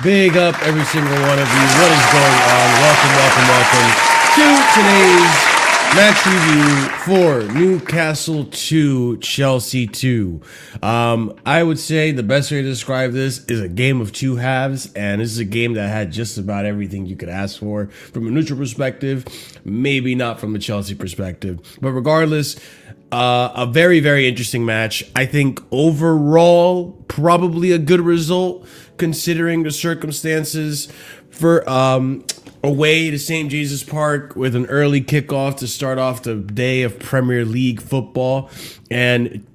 Big up every single one of you. What is going on? Welcome to today's match review for Newcastle 2, Chelsea 2. I would say the best way to describe this is a game of two halves, and this is a game that had just about everything you could ask for from a neutral perspective, maybe not from a Chelsea perspective. But regardless, a very, very interesting match. I think overall, probably a good result considering the circumstances. For away to St. Jesus Park with an early kickoff to start off the day of Premier League football. And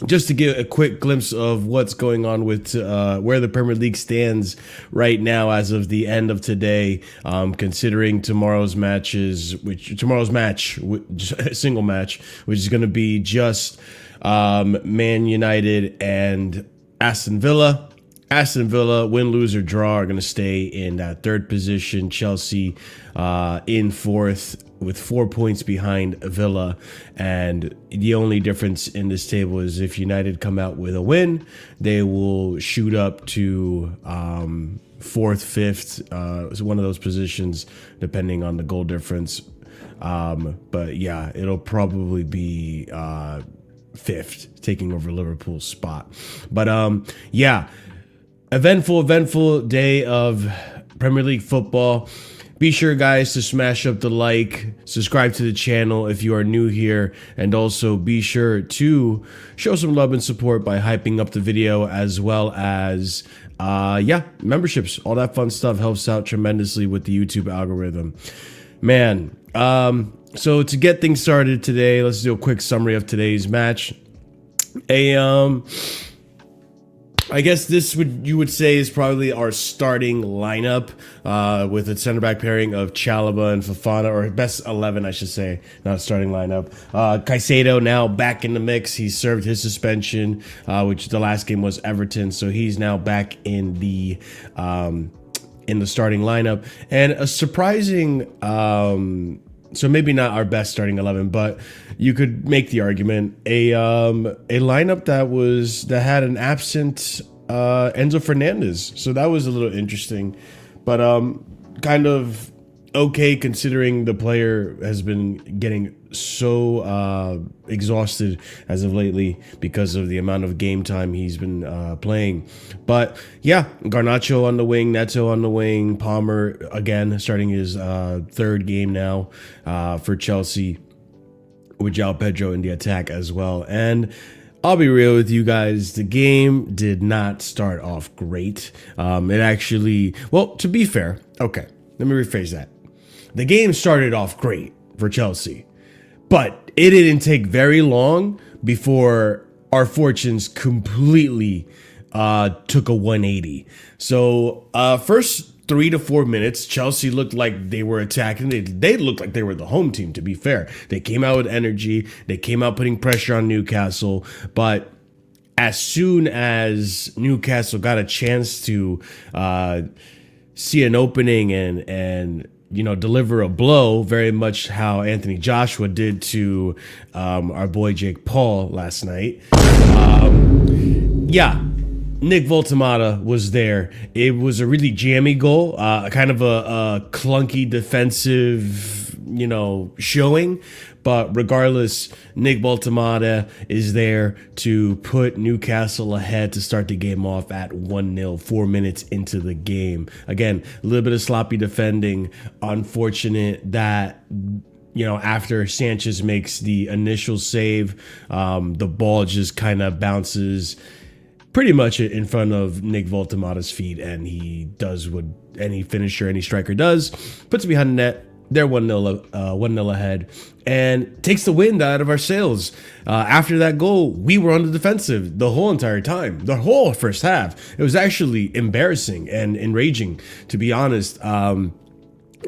just to give a quick glimpse of what's going on with where the Premier League stands right now as of the end of today, considering tomorrow's match, a single match, which is going to be just Man United and Aston Villa. Aston Villa, win, lose, or draw, are going to stay in that third position. Chelsea in fourth with 4 points behind Villa. And the only difference in this table is if United come out with a win, they will shoot up to fourth, fifth, one of those positions, depending on the goal difference. But yeah, it'll probably be fifth, taking over Liverpool's spot. But yeah. Eventful day of Premier League football. Be sure, guys, to smash up the like, subscribe to the channel if you are new here, and also be sure to show some love and support by hyping up the video, as well as, memberships. All that fun stuff helps out tremendously with the YouTube algorithm. Man, so to get things started today, let's do a quick summary of today's match. I guess you would say is probably our starting lineup with a center back pairing of Chalobah and Fofana, or best 11, I should say, not starting lineup. Caicedo now back in the mix. He served his suspension, which the last game was Everton, so he's now back in the starting lineup. And a surprising, so maybe not our best starting 11, but you could make the argument a lineup that had an absent Enzo Fernandez. So that was a little interesting, but kind of okay considering the player has been getting so exhausted as of lately because of the amount of game time he's been playing. But yeah, Garnacho on the wing, Neto on the wing, Palmer again starting his third game now for Chelsea, with João Pedro in the attack as well. And I'll be real with you guys, the game did not start off great. It actually, well, to be fair, okay, let me rephrase that. The game started off great for Chelsea, but it didn't take very long before our fortunes completely took a 180. So first 3 to 4 minutes, Chelsea looked like they were attacking. They looked like they were the home team, to be fair. They came out with energy. They came out putting pressure on Newcastle. But as soon as Newcastle got a chance to see an opening and deliver a blow, very much how Anthony Joshua did to our boy Jake Paul last night. Yeah, Nick Voltemata was there. It was a really jammy goal, kind of a clunky defensive, showing. But regardless, Nick Voltemata is there to put Newcastle ahead to start the game off at 1-0, 4 minutes into the game. Again, a little bit of sloppy defending. Unfortunate that, after Sanchez makes the initial save, the ball just kind of bounces pretty much in front of Nick Voltemata's feet, and he does what any finisher, any striker does, puts it behind the net. They're 1-0 ahead, and takes the wind out of our sails. After that goal, we were on the defensive the whole entire time, the whole first half. It was actually embarrassing and enraging, to be honest.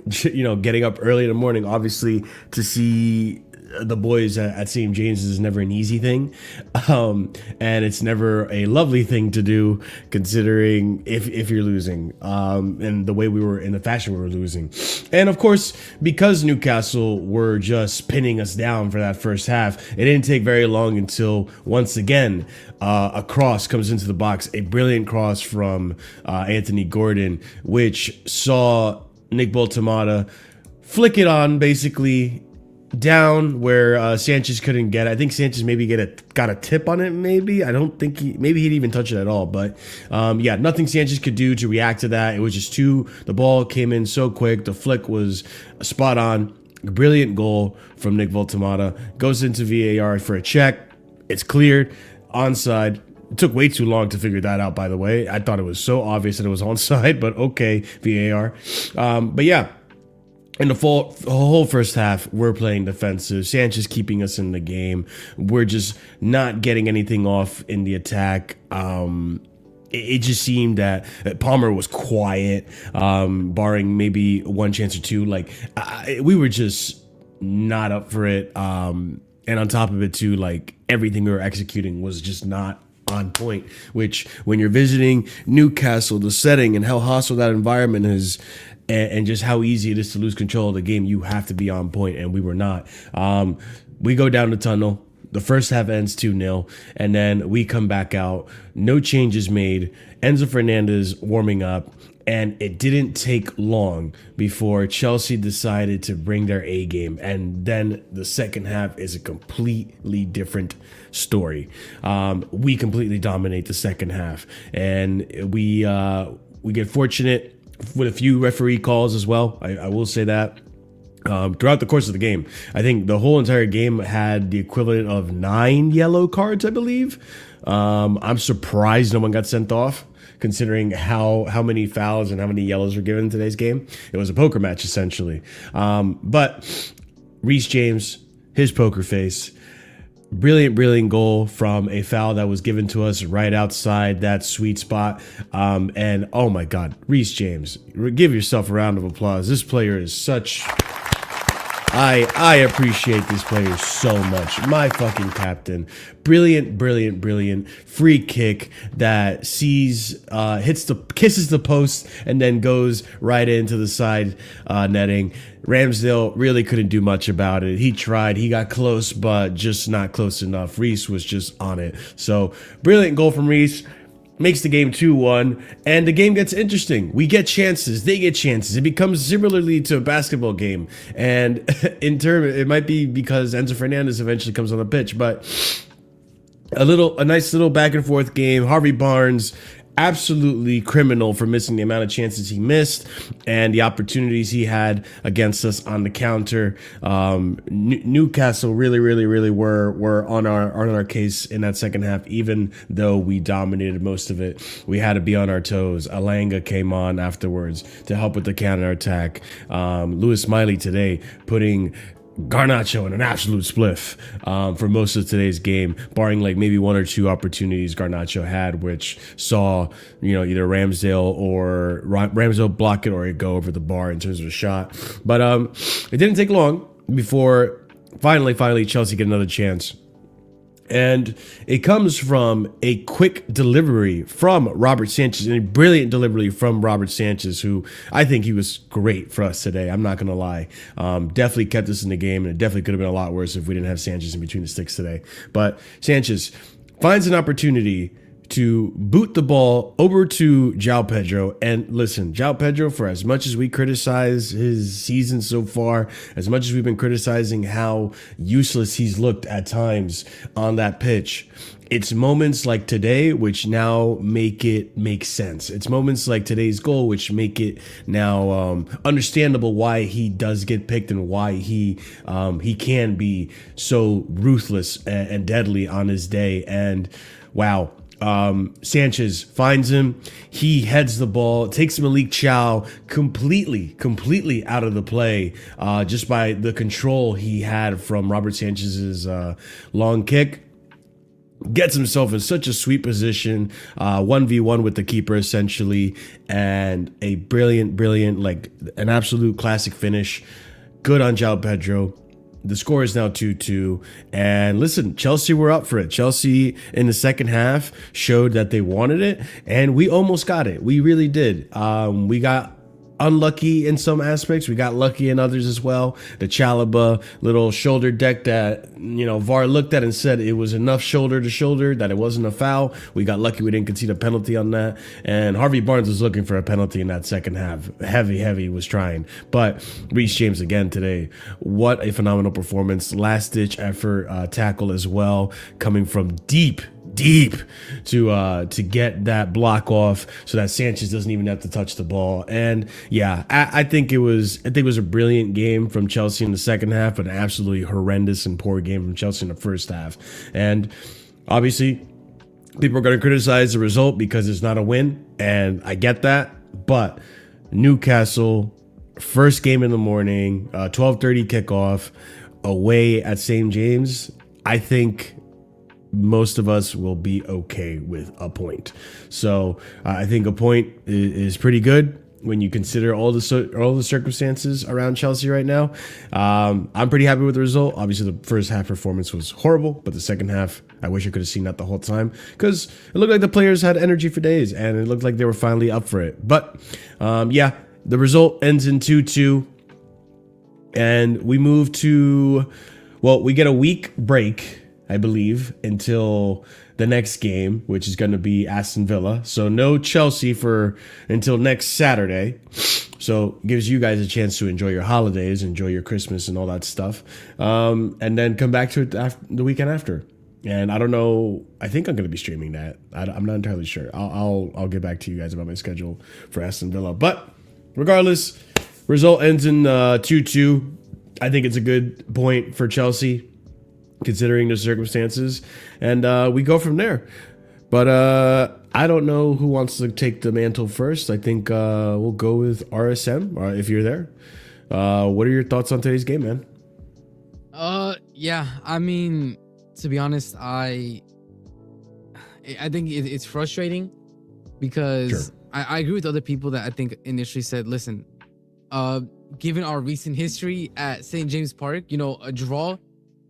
Getting up early in the morning, obviously, to see the boys at St. James is never an easy thing, and it's never a lovely thing to do, considering if you're losing, and the way we were in the fashion we were losing. And of course, because Newcastle were just pinning us down for that first half, it didn't take very long until once again a cross comes into the box, a brilliant cross from Anthony Gordon, which saw Nick Voltemata flick it on basically down where Sanchez couldn't get it. I think Sanchez maybe got a tip on it. Maybe I don't think maybe he'd even touch it at all. But yeah, nothing Sanchez could do to react to that. It was just the ball came in so quick. The flick was spot on. Brilliant goal from Nick Voltemata. Goes into VAR for a check. It's cleared. Onside. It took way too long to figure that out, by the way. I thought it was so obvious that it was onside, but okay, VAR. But yeah. In the whole first half, we're playing defensive. Sanchez keeping us in the game. We're just not getting anything off in the attack. It just seemed that Palmer was quiet, barring maybe one chance or two. We were just not up for it. And on top of it, too, everything we were executing was just not on point, which when you're visiting Newcastle, the setting and how hostile that environment is, and just how easy it is to lose control of the game, you have to be on point, and we were not. We go down the tunnel. The first half ends 2-0, and then we come back out. No changes made. Enzo Fernandez warming up, and it didn't take long before Chelsea decided to bring their A game, and then the second half is a completely different story. We completely dominate the second half, and we get fortunate with a few referee calls as well. I will say that. Throughout the course of the game, I think the whole entire game had the equivalent of 9 yellow cards, I believe. I'm surprised no one got sent off, considering how many fouls and how many yellows were given in today's game. It was a poker match, essentially. But Reece James, his poker face, brilliant goal from a foul that was given to us right outside that sweet spot. And oh my God, Reece James, give yourself a round of applause. This player is such... I appreciate this player so much. My fucking captain. Brilliant free kick that kisses the post and then goes right into the side netting. Ramsdale really couldn't do much about it. He tried, he got close, but just not close enough. Reece was just on it. So brilliant goal from Reece. Makes the game 2-1, and the game gets interesting. We get chances, they get chances. It becomes similarly to a basketball game, and it might be because Enzo Fernandez eventually comes on the pitch, but a nice little back and forth game. Harvey Barnes, absolutely criminal for missing the amount of chances he missed and the opportunities he had against us on the counter. Newcastle really were on our case in that second half, even though we dominated most of it. We had to be on our toes. Alanga came on afterwards to help with the counter attack. Lewis Smiley today putting Garnacho in an absolute spliff for most of today's game, barring maybe one or two opportunities Garnacho had, which saw either Ramsdale block it or it go over the bar in terms of a shot. But it didn't take long before finally Chelsea get another chance. And it comes from a quick delivery from Robert Sanchez, and a brilliant delivery from Robert Sanchez, who I think he was great for us today. I'm not going to lie. Definitely kept us in the game, and it definitely could have been a lot worse if we didn't have Sanchez in between the sticks today. But Sanchez finds an opportunity to boot the ball over to João Pedro. And listen, João Pedro, for as much as we criticize his season so far, as much as we've been criticizing how useless he's looked at times on that pitch, it's moments like today which now make it make sense. It's moments like today's goal which make it now understandable why he does get picked and why he can be so ruthless and deadly on his day. And wow. Sanchez finds him. He heads the ball, takes Malik Chow completely out of the play, just by the control he had from Robert Sanchez's long kick. Gets himself in such a sweet position, 1v1 with the keeper essentially, and a brilliant, like an absolute classic finish. Good on João Pedro. The score is now 2-2. And listen, Chelsea were up for it. Chelsea in the second half showed that they wanted it, and we almost got it. We really did. We got unlucky in some aspects. We got lucky in others as well. The Chalobah little shoulder deck that, VAR looked at and said it was enough shoulder to shoulder, that it wasn't a foul. We got lucky we didn't concede a penalty on that. And Harvey Barnes was looking for a penalty in that second half. Heavy was trying. But Reece James again today. What a phenomenal performance. Last ditch effort, tackle as well, coming from deep to get that block off so that Sanchez doesn't even have to touch the ball. And yeah, I think it was a brilliant game from Chelsea in the second half, but an absolutely horrendous and poor game from Chelsea in the first half. And obviously people are going to criticize the result because it's not a win, and I get that, but Newcastle, first game in the morning, 12:30 kickoff away at St. James. I think most of us will be okay with a point. So I think a point is pretty good when you consider all the circumstances around Chelsea right now. I'm pretty happy with the result. Obviously, the first half performance was horrible, but the second half, I wish I could have seen that the whole time, because it looked like the players had energy for days, and it looked like they were finally up for it. But yeah, the result ends in 2-2, and we move to, we get a week break, I believe, until the next game, which is going to be Aston Villa. So no Chelsea until next Saturday. So gives you guys a chance to enjoy your holidays, enjoy your Christmas and all that stuff. And then come back to it the weekend after. And I don't know, I think I'm going to be streaming that. I'm not entirely sure. I'll get back to you guys about my schedule for Aston Villa. But regardless, result ends in 2-2. I think it's a good point for Chelsea, considering the circumstances, and we go from there. But I don't know who wants to take the mantle first. I think we'll go with RSM, if you're there. What are your thoughts on today's game, man? Yeah, I mean, to be honest, I think it's frustrating because sure. I agree with other people that I think initially said, listen, given our recent history at St. James Park, a draw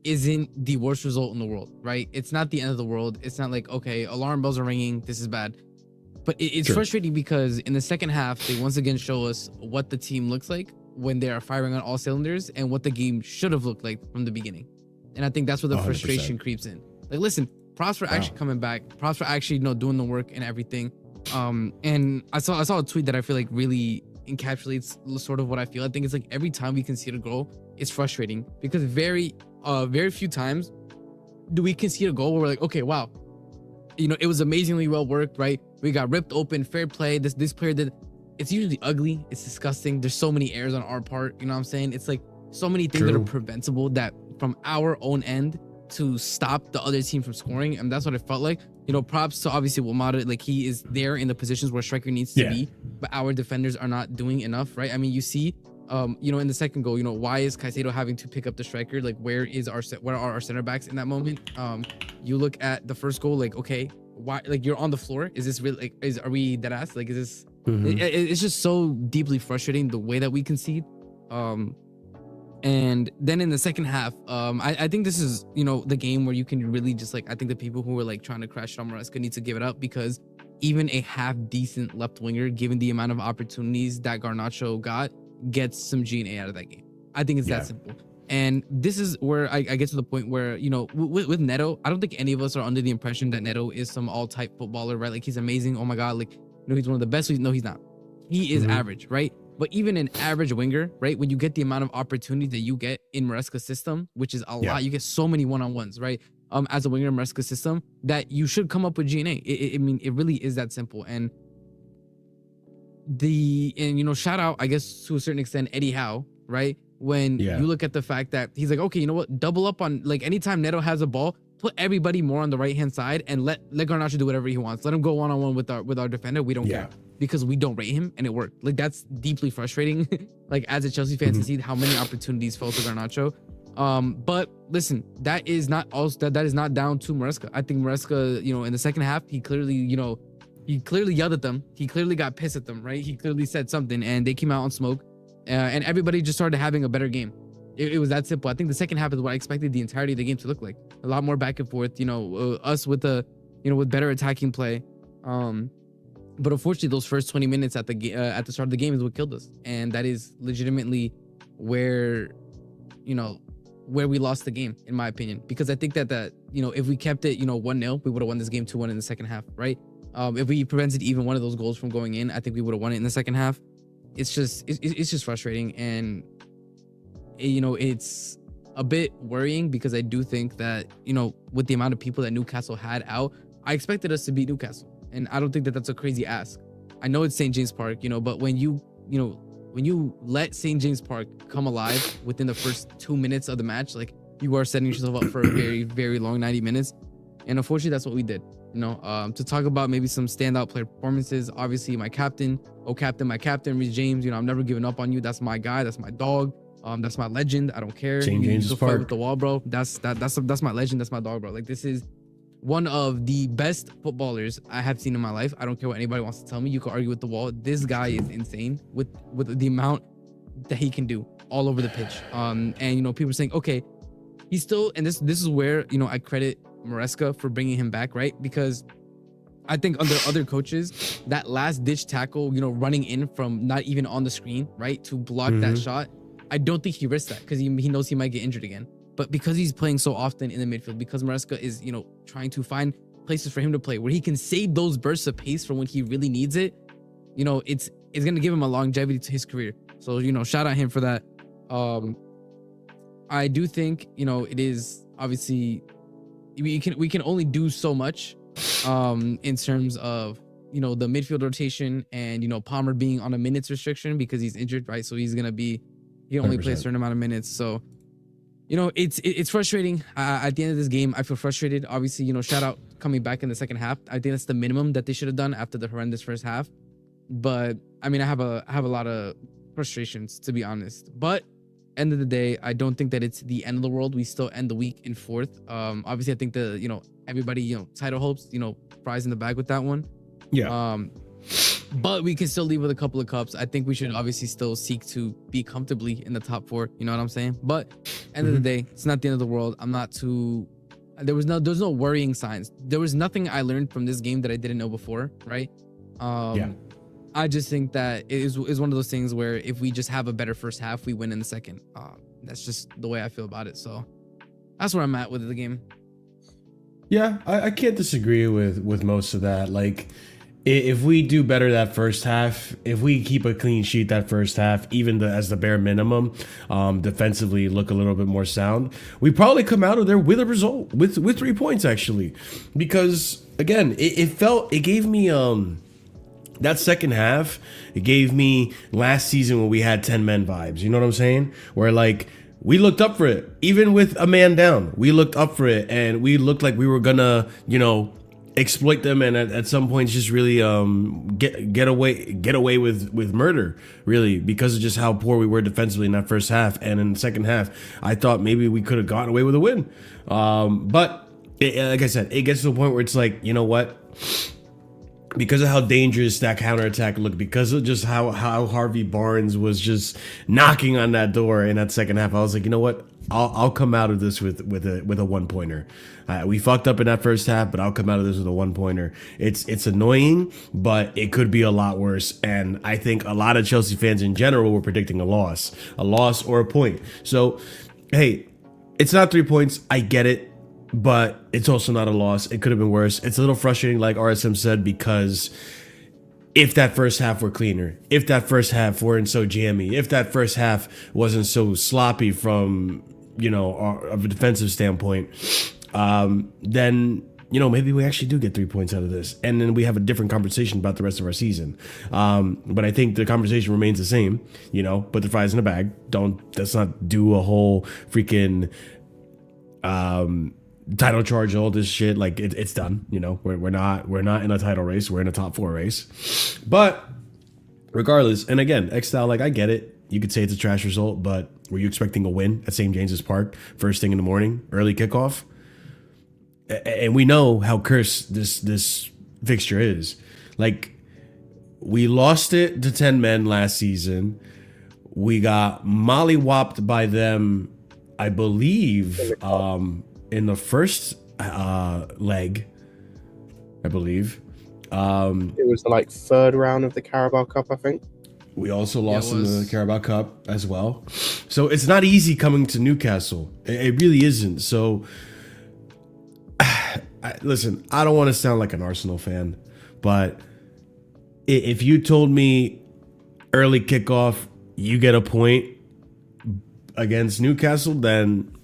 isn't the worst result in the world, right? It's not the end of the world. It's not like, okay, alarm bells are ringing, this is bad. But it's sure. frustrating because in the second half, they once again show us what the team looks like when they are firing on all cylinders and what the game should have looked like from the beginning. And I think that's where the 100%. Frustration creeps in. Like, listen, props for actually coming back. Props for actually, doing the work and everything. And I saw a tweet that I feel like really encapsulates sort of what I feel. I think it's like every time we concede a goal, it's frustrating because very few times do we concede a goal where we're like, okay, wow, it was amazingly well worked, right? We got ripped open, fair play. This player did. It's usually ugly. It's disgusting. There's so many errors on our part. You know what I'm saying? It's like so many things that are preventable that from our own end to stop the other team from scoring. And that's what it felt like. Props to obviously Wamada. Like, he is there in the positions where striker needs to be, but our defenders are not doing enough, right? I mean, you see, in the second goal, why is Caicedo having to pick up the striker? Like, where are our center backs in that moment? You look at the first goal, like, okay, why? Like, you're on the floor. Is this really? Like, are we dead ass? Like, is this? It's just so deeply frustrating the way that we concede. And then in the second half, I think this is, the game where you can really just like, I think the people who were like trying to crash on Maresca need to give it up, because even a half decent left winger, given the amount of opportunities that Garnacho got, gets some G&A out of that game. I think it's that simple. And this is where I get to the point where, with Neto, I don't think any of us are under the impression that Neto is some all-type footballer, right? Like, he's amazing. Oh my God, like, he's one of the best. No, he's not. He is average, right? But even an average winger, right? When you get the amount of opportunity that you get in Maresca's system, which is a lot, you get so many one-on-ones, right? As a winger in Maresca's system, that you should come up with G&A. I mean, it really is that simple. And shout out, I guess, to a certain extent, Eddie Howe, right? When you look at the fact that he's like, okay, you know what? Double up on, like, anytime Neto has a ball, put everybody more on the right-hand side and let Garnacho do whatever he wants. Let him go one-on-one with our defender. We don't care, because we don't rate him, and it worked. Like, that's deeply frustrating, like, as a Chelsea fan, to see how many opportunities fell to Garnacho. But listen, that is not down to Maresca. I think Maresca, in the second half, he clearly yelled at them. He clearly got pissed at them, right? He clearly said something, and they came out on smoke, and everybody just started having a better game. It was that simple. I think the second half is what I expected the entirety of the game to look like. A lot more back and forth, us with with better attacking play. But unfortunately, those first 20 minutes at the start of the game is what killed us. And that is legitimately where we lost the game, in my opinion. Because I think that if we kept it, 1-0, we would have won this game 2-1 in the second half, right? If we prevented even one of those goals from going in, I think we would have won it in the second half. It's just frustrating. And it's a bit worrying, because I do think that, with the amount of people that Newcastle had out, I expected us to beat Newcastle. And I don't think that that's a crazy ask. I know it's St. James Park, but when you let St. James Park come alive within the first 2 minutes of the match, like, you are setting yourself up for a very, very long 90 minutes. And unfortunately, that's what we did. To talk about maybe some standout player performances, obviously my captain, my captain, Reece James, I'm never giving up on you. That's my guy. That's my dog. That's my legend. I don't care. St. James Park with the wall, bro. That's my legend. That's my dog, bro. Like, this is one of the best footballers I have seen in my life. I don't care what anybody wants to tell me. You can argue with the wall. This guy is insane with the amount that he can do all over the pitch. And people are saying, okay, he's still, and this is where I credit Maresca for bringing him back, right? Because I think under other coaches, that last ditch tackle, running in from not even on the screen, right, to block that shot, I don't think he risks that, because he knows he might get injured again. But because he's playing so often in the midfield, because Maresca is, trying to find places for him to play where he can save those bursts of pace for when he really needs it, it's going to give him a longevity to his career. So, shout out him for that. I do think, it is obviously, we can only do so much in terms of, the midfield rotation and, Palmer being on a minutes restriction because he's injured, right? So he can only 100%. Play a certain amount of minutes. So, it's frustrating. At the end of this game, I feel frustrated. Obviously, shout out coming back in the second half. I think that's the minimum that they should have done after the horrendous first half. But I mean, I have a lot of frustrations, to be honest. But end of the day, I don't think that it's the end of the world. We still end the week in fourth. Obviously, I think everybody, title hopes, prize in the bag with that one. Yeah. But we can still leave with a couple of cups. I think we should obviously still seek to be comfortably in the top four. You know what I'm saying? But end of the day, it's not the end of the world. I'm not too. There's no worrying signs. There was nothing I learned from this game that I didn't know before, right? I just think that it is one of those things where if we just have a better first half, we win in the second. That's just the way I feel about it. So that's where I'm at with the game. Yeah, I can't disagree with most of that. Like, if we do better that first half, if we keep a clean sheet that first half, even as the bare minimum, defensively look a little bit more sound, we probably come out of there with a result, with 3 points actually. Because again, it gave me that second half, it gave me last season when we had 10 men vibes. You know what I'm saying? Where like we looked up for it, even with a man down. We looked up for it, and we looked like we were gonna, exploit them, and at some points just really get away with murder, really, because of just how poor we were defensively in that first half. And in the second half, I thought maybe we could have gotten away with a win. But like I said, it gets to the point where it's like, you know what? because of how dangerous that counterattack looked, because of just how Harvey Barnes was just knocking on that door in that second half, I was like, you know what? I'll come out of this with a 1-pointer. We fucked up in that first half, but I'll come out of this with a 1-pointer. It's annoying, but it could be a lot worse. And I think a lot of Chelsea fans in general were predicting a loss or a point. So, hey, it's not 3 points. I get it. But it's also not a loss. It could have been worse. It's a little frustrating, like RSM said, because if that first half were cleaner, if that first half weren't so jammy, if that first half wasn't so sloppy from, of a defensive standpoint, then, maybe we actually do get 3 points out of this. And then we have a different conversation about the rest of our season. But I think the conversation remains the same, put the fries in the bag. Let's not do a whole freaking title charge, all this shit. Like it's done. We're not in a title race. We're in a top 4 race. But regardless, and again, X-Style, like I get it. You could say it's a trash result, but were you expecting a win at St. James's Park first thing in the morning, early kickoff? And we know how cursed this fixture is. Like we lost it to 10 men last season. We got mollywopped by them, I believe, in the first leg, I believe. It was like third round of the Carabao Cup, I think. We also lost in the Carabao Cup as well. So it's not easy coming to Newcastle. It really isn't. So, listen, I don't want to sound like an Arsenal fan, but if you told me early kickoff, you get a point against Newcastle, then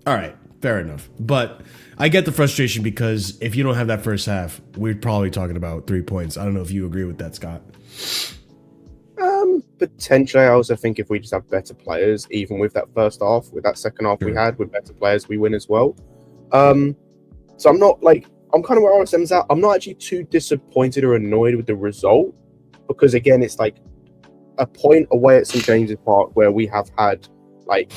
all right, fair enough. But I get the frustration because if you don't have that first half, we're probably talking about 3 points. I don't know if you agree with that, Scott. Potentially. I also think if we just have better players, even with that first half, with that second half we had, with better players, we win as well. So I'm kind of where RSM's at. I'm not actually too disappointed or annoyed with the result because, again, it's like a point away at St. James's Park where we have had like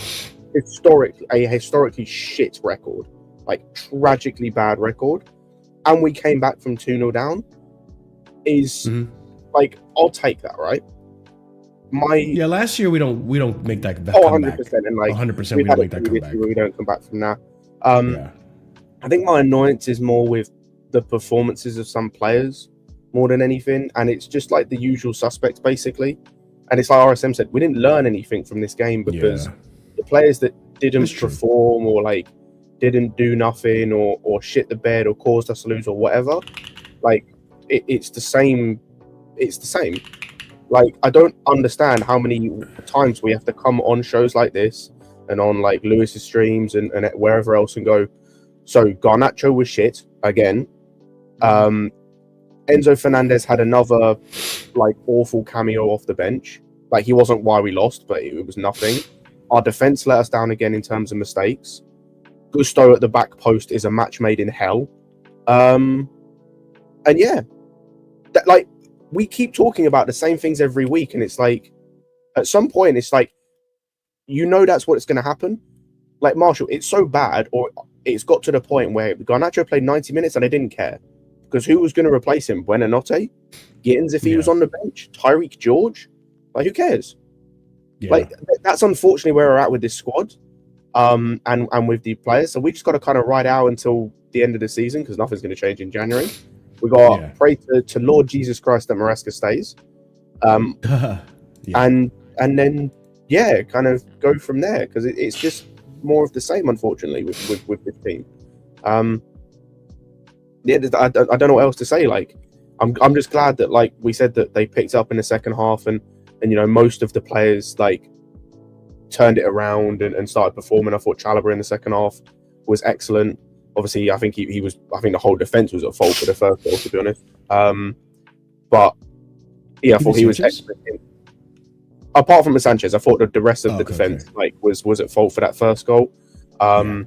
a historically shit record, like tragically bad record, and we came back from 2-0 down. Like, I'll take that, right? Last year we don't make that comeback. 100%, and like 100% we don't make that comeback. We don't come back from that. I think my annoyance is more with the performances of some players more than anything, and it's just like the usual suspects basically. And it's like RSM said, we didn't learn anything from this game because the players that didn't perform or like didn't do nothing or shit the bed or caused us to lose or whatever, like it's the same. It's the same. Like, I don't understand how many times we have to come on shows like this and on like Lewis's streams and wherever else and go, so Garnacho was shit again. Enzo Fernandez had another like awful cameo off the bench. Like, he wasn't why we lost, but it was nothing. Our defense let us down again in terms of mistakes. Gusto at the back post is a match made in hell. And yeah, that, like, we keep talking about the same things every week, and it's like, at some point, it's like, that's what's going to happen. Like, Marshall, it's so bad, or it's got to the point where Garnacho played 90 minutes and I didn't care. Because who was going to replace him? Buonanotte? Gittins if he was on the bench? Tyreek George? Like, who cares? Yeah. Like, that's unfortunately where we're at with this squad and with the players. So we just got to kind of ride out until the end of the season because nothing's going to change in January. We got to pray to Lord Jesus Christ that Maresca stays. And then, kind of go from there because it's just more of the same, unfortunately, with this team. I don't know what else to say. Like, I'm just glad that, like we said, that they picked up in the second half and most of the players like turned it around and started performing. I thought Chalobah in the second half was excellent. Obviously, I think he was. I think the whole defense was at fault for the first goal, to be honest. But yeah, I thought he was excellent. Apart from the Sanchez, I thought the rest of the defense was at fault for that first goal. But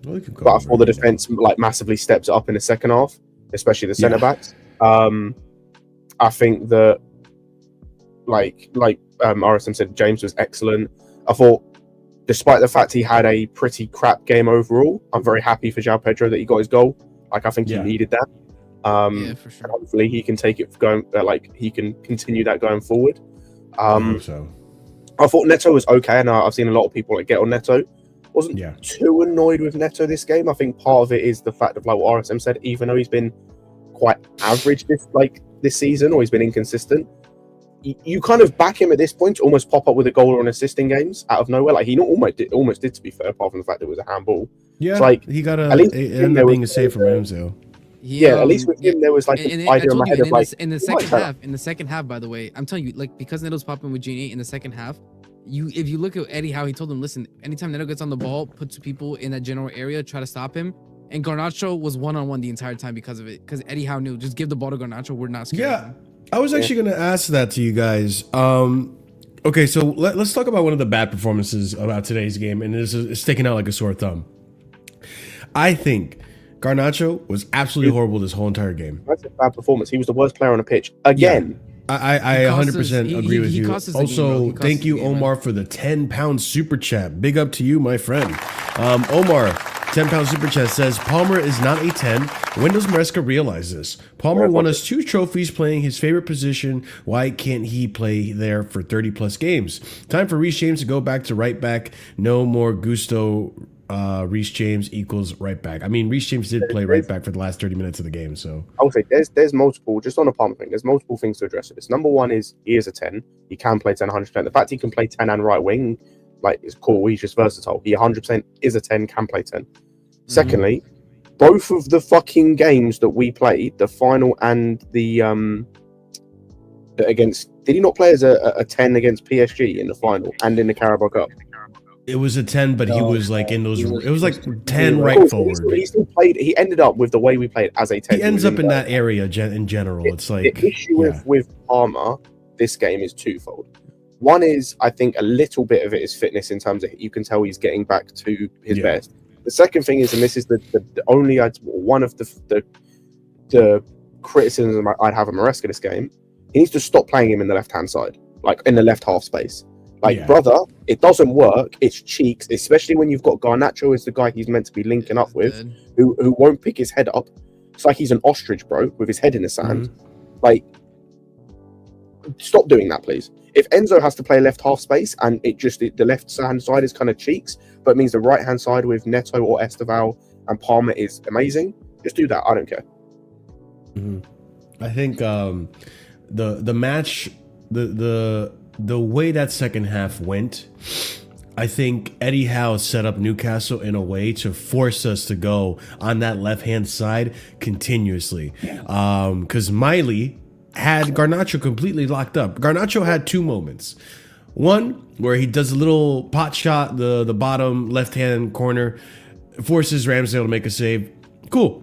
I thought the defense like massively stepped up in the second half, especially the centre backs. I think that like RSM said, James was excellent. I thought, despite the fact he had a pretty crap game overall, I'm very happy for João Pedro that he got his goal. Like, I think he needed that. Yeah, for And sure. hopefully he can take it going, like he can continue that going forward. I hope so. I thought Neto was okay, and I've seen a lot of people like get on Neto. Wasn't Yeah. too annoyed with Neto this game. I think part of it is the fact of like what RSM said, even though he's been quite average this season, or he's been inconsistent. You kind of back him at this point to almost pop up with a goal or an assist in games out of nowhere. Like he almost did, to be fair, apart from the fact that it was a handball. Yeah, it's like he got at least it ended up being a save from Ramsdale. Yeah, at least with him there was like an idea in my head of like in the second half, by the way, I'm telling you, like because Neto's popping with Genie in the second half, if you look at Eddie Howe, he told him, listen, anytime Neto gets on the ball, put two people in that general area, try to stop him. And Garnacho was one-on-one the entire time because of it. Because Eddie Howe knew, just give the ball to Garnacho. We're not scared. Yeah, I was actually going to ask that to you guys. Okay, so let's talk about one of the bad performances about today's game, and it's sticking out like a sore thumb. I think Garnacho was absolutely horrible this whole entire game. That's a bad performance. He was the worst player on the pitch again. I 100% agree with you. Also, thank you, Omar, for the £10 super chat. Big up to you, my friend. Omar, £10 super chat says, Palmer is not a 10. When does Maresca realize this? Palmer won us 2 trophies playing his favorite position. Why can't he play there for 30 plus games? Time for Reece James to go back to right back. No more Gusto. Reece James equals right back. I mean, Reece James did play right back for the last 30 minutes of the game. So I would say there's multiple, just on a Palmer thing, there's multiple things to address with this. Number one is he is a 10. He can play 10 100%. The fact he can play 10 and right wing, like, is cool. He's just versatile. He 100% is a 10, can play 10. Secondly, both of the fucking games that we played, the final and the against, did he not play as a 10 against PSG in the final and in the Carabao Cup? it was a 10, but he was like in those. It was like 10 right forward. He still played. He ended up with the way we played as a 10. He ends up in that area in general. It's like the issue with Palmer this game is twofold. One is, I think, a little bit of it is fitness in terms of you can tell he's getting back to his best. The second thing is, and this is the only one of the criticism I'd have of Maresca this game, he needs to stop playing him in the left-hand side, like in the left half space. Like, brother, it doesn't work. It's cheeks, especially when you've got Garnacho as the guy he's meant to be linking up with, who won't pick his head up. It's like he's an ostrich, bro, with his head in the sand. Like, stop doing that, please. If Enzo has to play left half space and the left hand side is kind of cheeks, but it means the right hand side with Neto or Esteval and Palmer is amazing, just do that. I don't care. I think the match, the way that second half went, I think Eddie Howe set up Newcastle in a way to force us to go on that left hand side continuously, because Miley had Garnacho completely locked up. Garnacho had two moments. One where he does a little pot shot, the bottom left-hand corner, forces Ramsdale to make a save. Cool.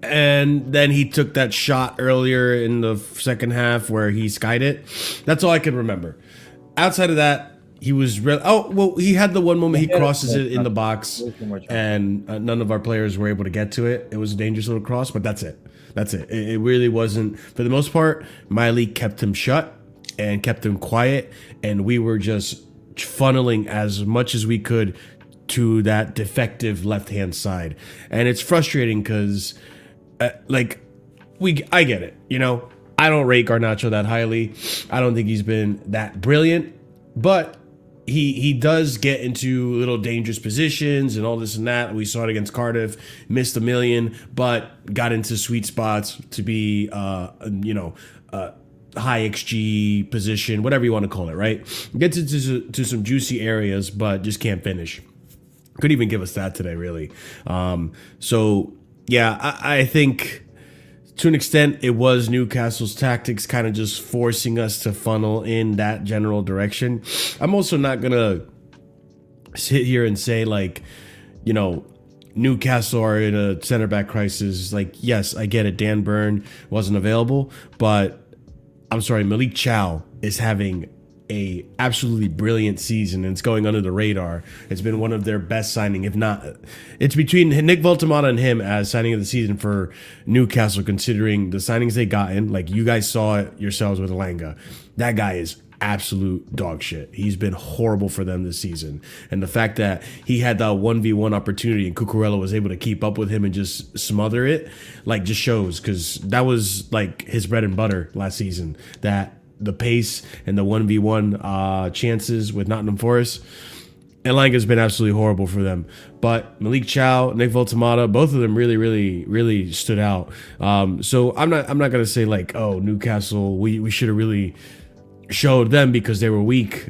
And then he took that shot earlier in the second half where he skied it. That's all I can remember. Outside of that, he was he had the one moment he crosses it in the box and none of our players were able to get to it. It was a dangerous little cross, but that's it. That's it. It really wasn't, for the most part, Miley kept him shut and kept him quiet, and we were just funneling as much as we could to that defective left-hand side. And it's frustrating because, I get it, you know? I don't rate Garnacho that highly. I don't think he's been that brilliant, but he does get into little dangerous positions and all this and that. We saw it against Cardiff, missed a million, but got into sweet spots to be, high XG position, whatever you want to call it, right? Gets into some juicy areas, but just can't finish. Could even give us that today, really. I think to an extent, it was Newcastle's tactics kind of just forcing us to funnel in that general direction. I'm also not going to sit here and say, Newcastle are in a center back crisis. Like, yes, I get it. Dan Burn wasn't available, but I'm sorry, Malik Chow is having a absolutely brilliant season, and it's going under the radar. It's been one of their best signing, if not, it's between Nick Voltamata and him as signing of the season for Newcastle, considering the signings they got in. Like, you guys saw it yourselves with Alanga. That guy is absolute dog shit. He's been horrible for them this season. And the fact that he had that 1v1 opportunity and Cucurella was able to keep up with him and just smother it, like, just shows, because that was like his bread and butter last season. That the pace and the 1v1 chances with Nottingham Forest. Elanga's been absolutely horrible for them. But Malik Chow, Nick Voltamata, both of them really stood out. So I'm not gonna say like, oh, Newcastle, we should have really showed them because they were weak.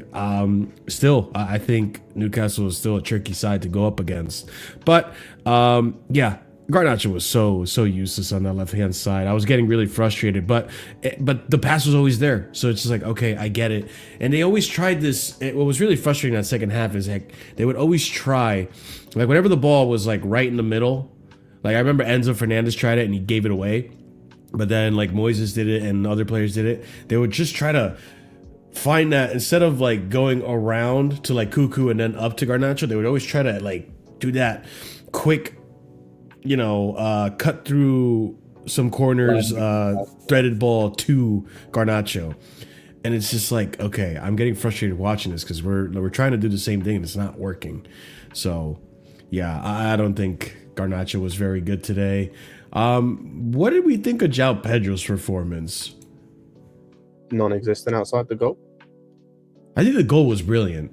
Still, I think Newcastle is still a tricky side to go up against. But yeah, Garnacho was so useless on that left hand side. I was getting really frustrated, but the pass was always there. So it's just like, okay, I get it. And they always tried this. What was really frustrating in that second half is heck, they would always try, like whenever the ball was like right in the middle. Like I remember Enzo Fernandez tried it and he gave it away. But then like Moises did it and other players did it. They would just try to find that instead of like going around to like Cuckoo and then up to Garnacho, they would always try to like do that quick, cut through some corners, threaded ball to Garnacho. And it's just like, okay, I'm getting frustrated watching this because we're trying to do the same thing and it's not working. So yeah, I don't think Garnacho was very good today. What did we think of João Pedro's performance? Non-existent outside the goal. I think the goal was brilliant.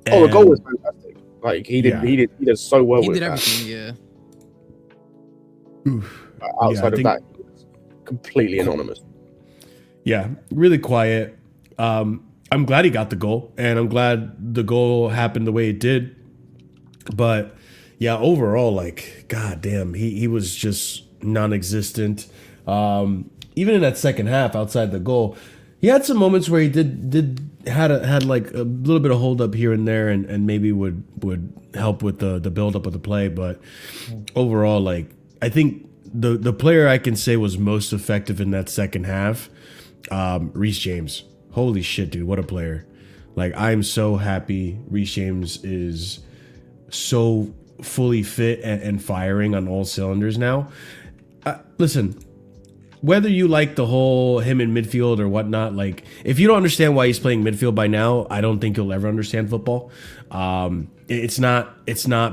The goal was fantastic. Like he did so well. He with did that. everything, yeah. Outside of that, he was completely anonymous. Yeah, really quiet. I'm glad he got the goal, and I'm glad the goal happened the way it did. But yeah, overall, like, goddamn, he was just non-existent. Even in that second half, outside the goal, he had some moments where he had like a little bit of hold up here and there, and maybe would help with the build up of the play. But overall, like, I think the player I can say was most effective in that second half, Reece James. Holy shit, dude, what a player. Like, I'm so happy Reece James is so fully fit and firing on all cylinders now. Listen, whether you like the whole him in midfield or whatnot, like, if you don't understand why he's playing midfield by now, I don't think you'll ever understand football. It's not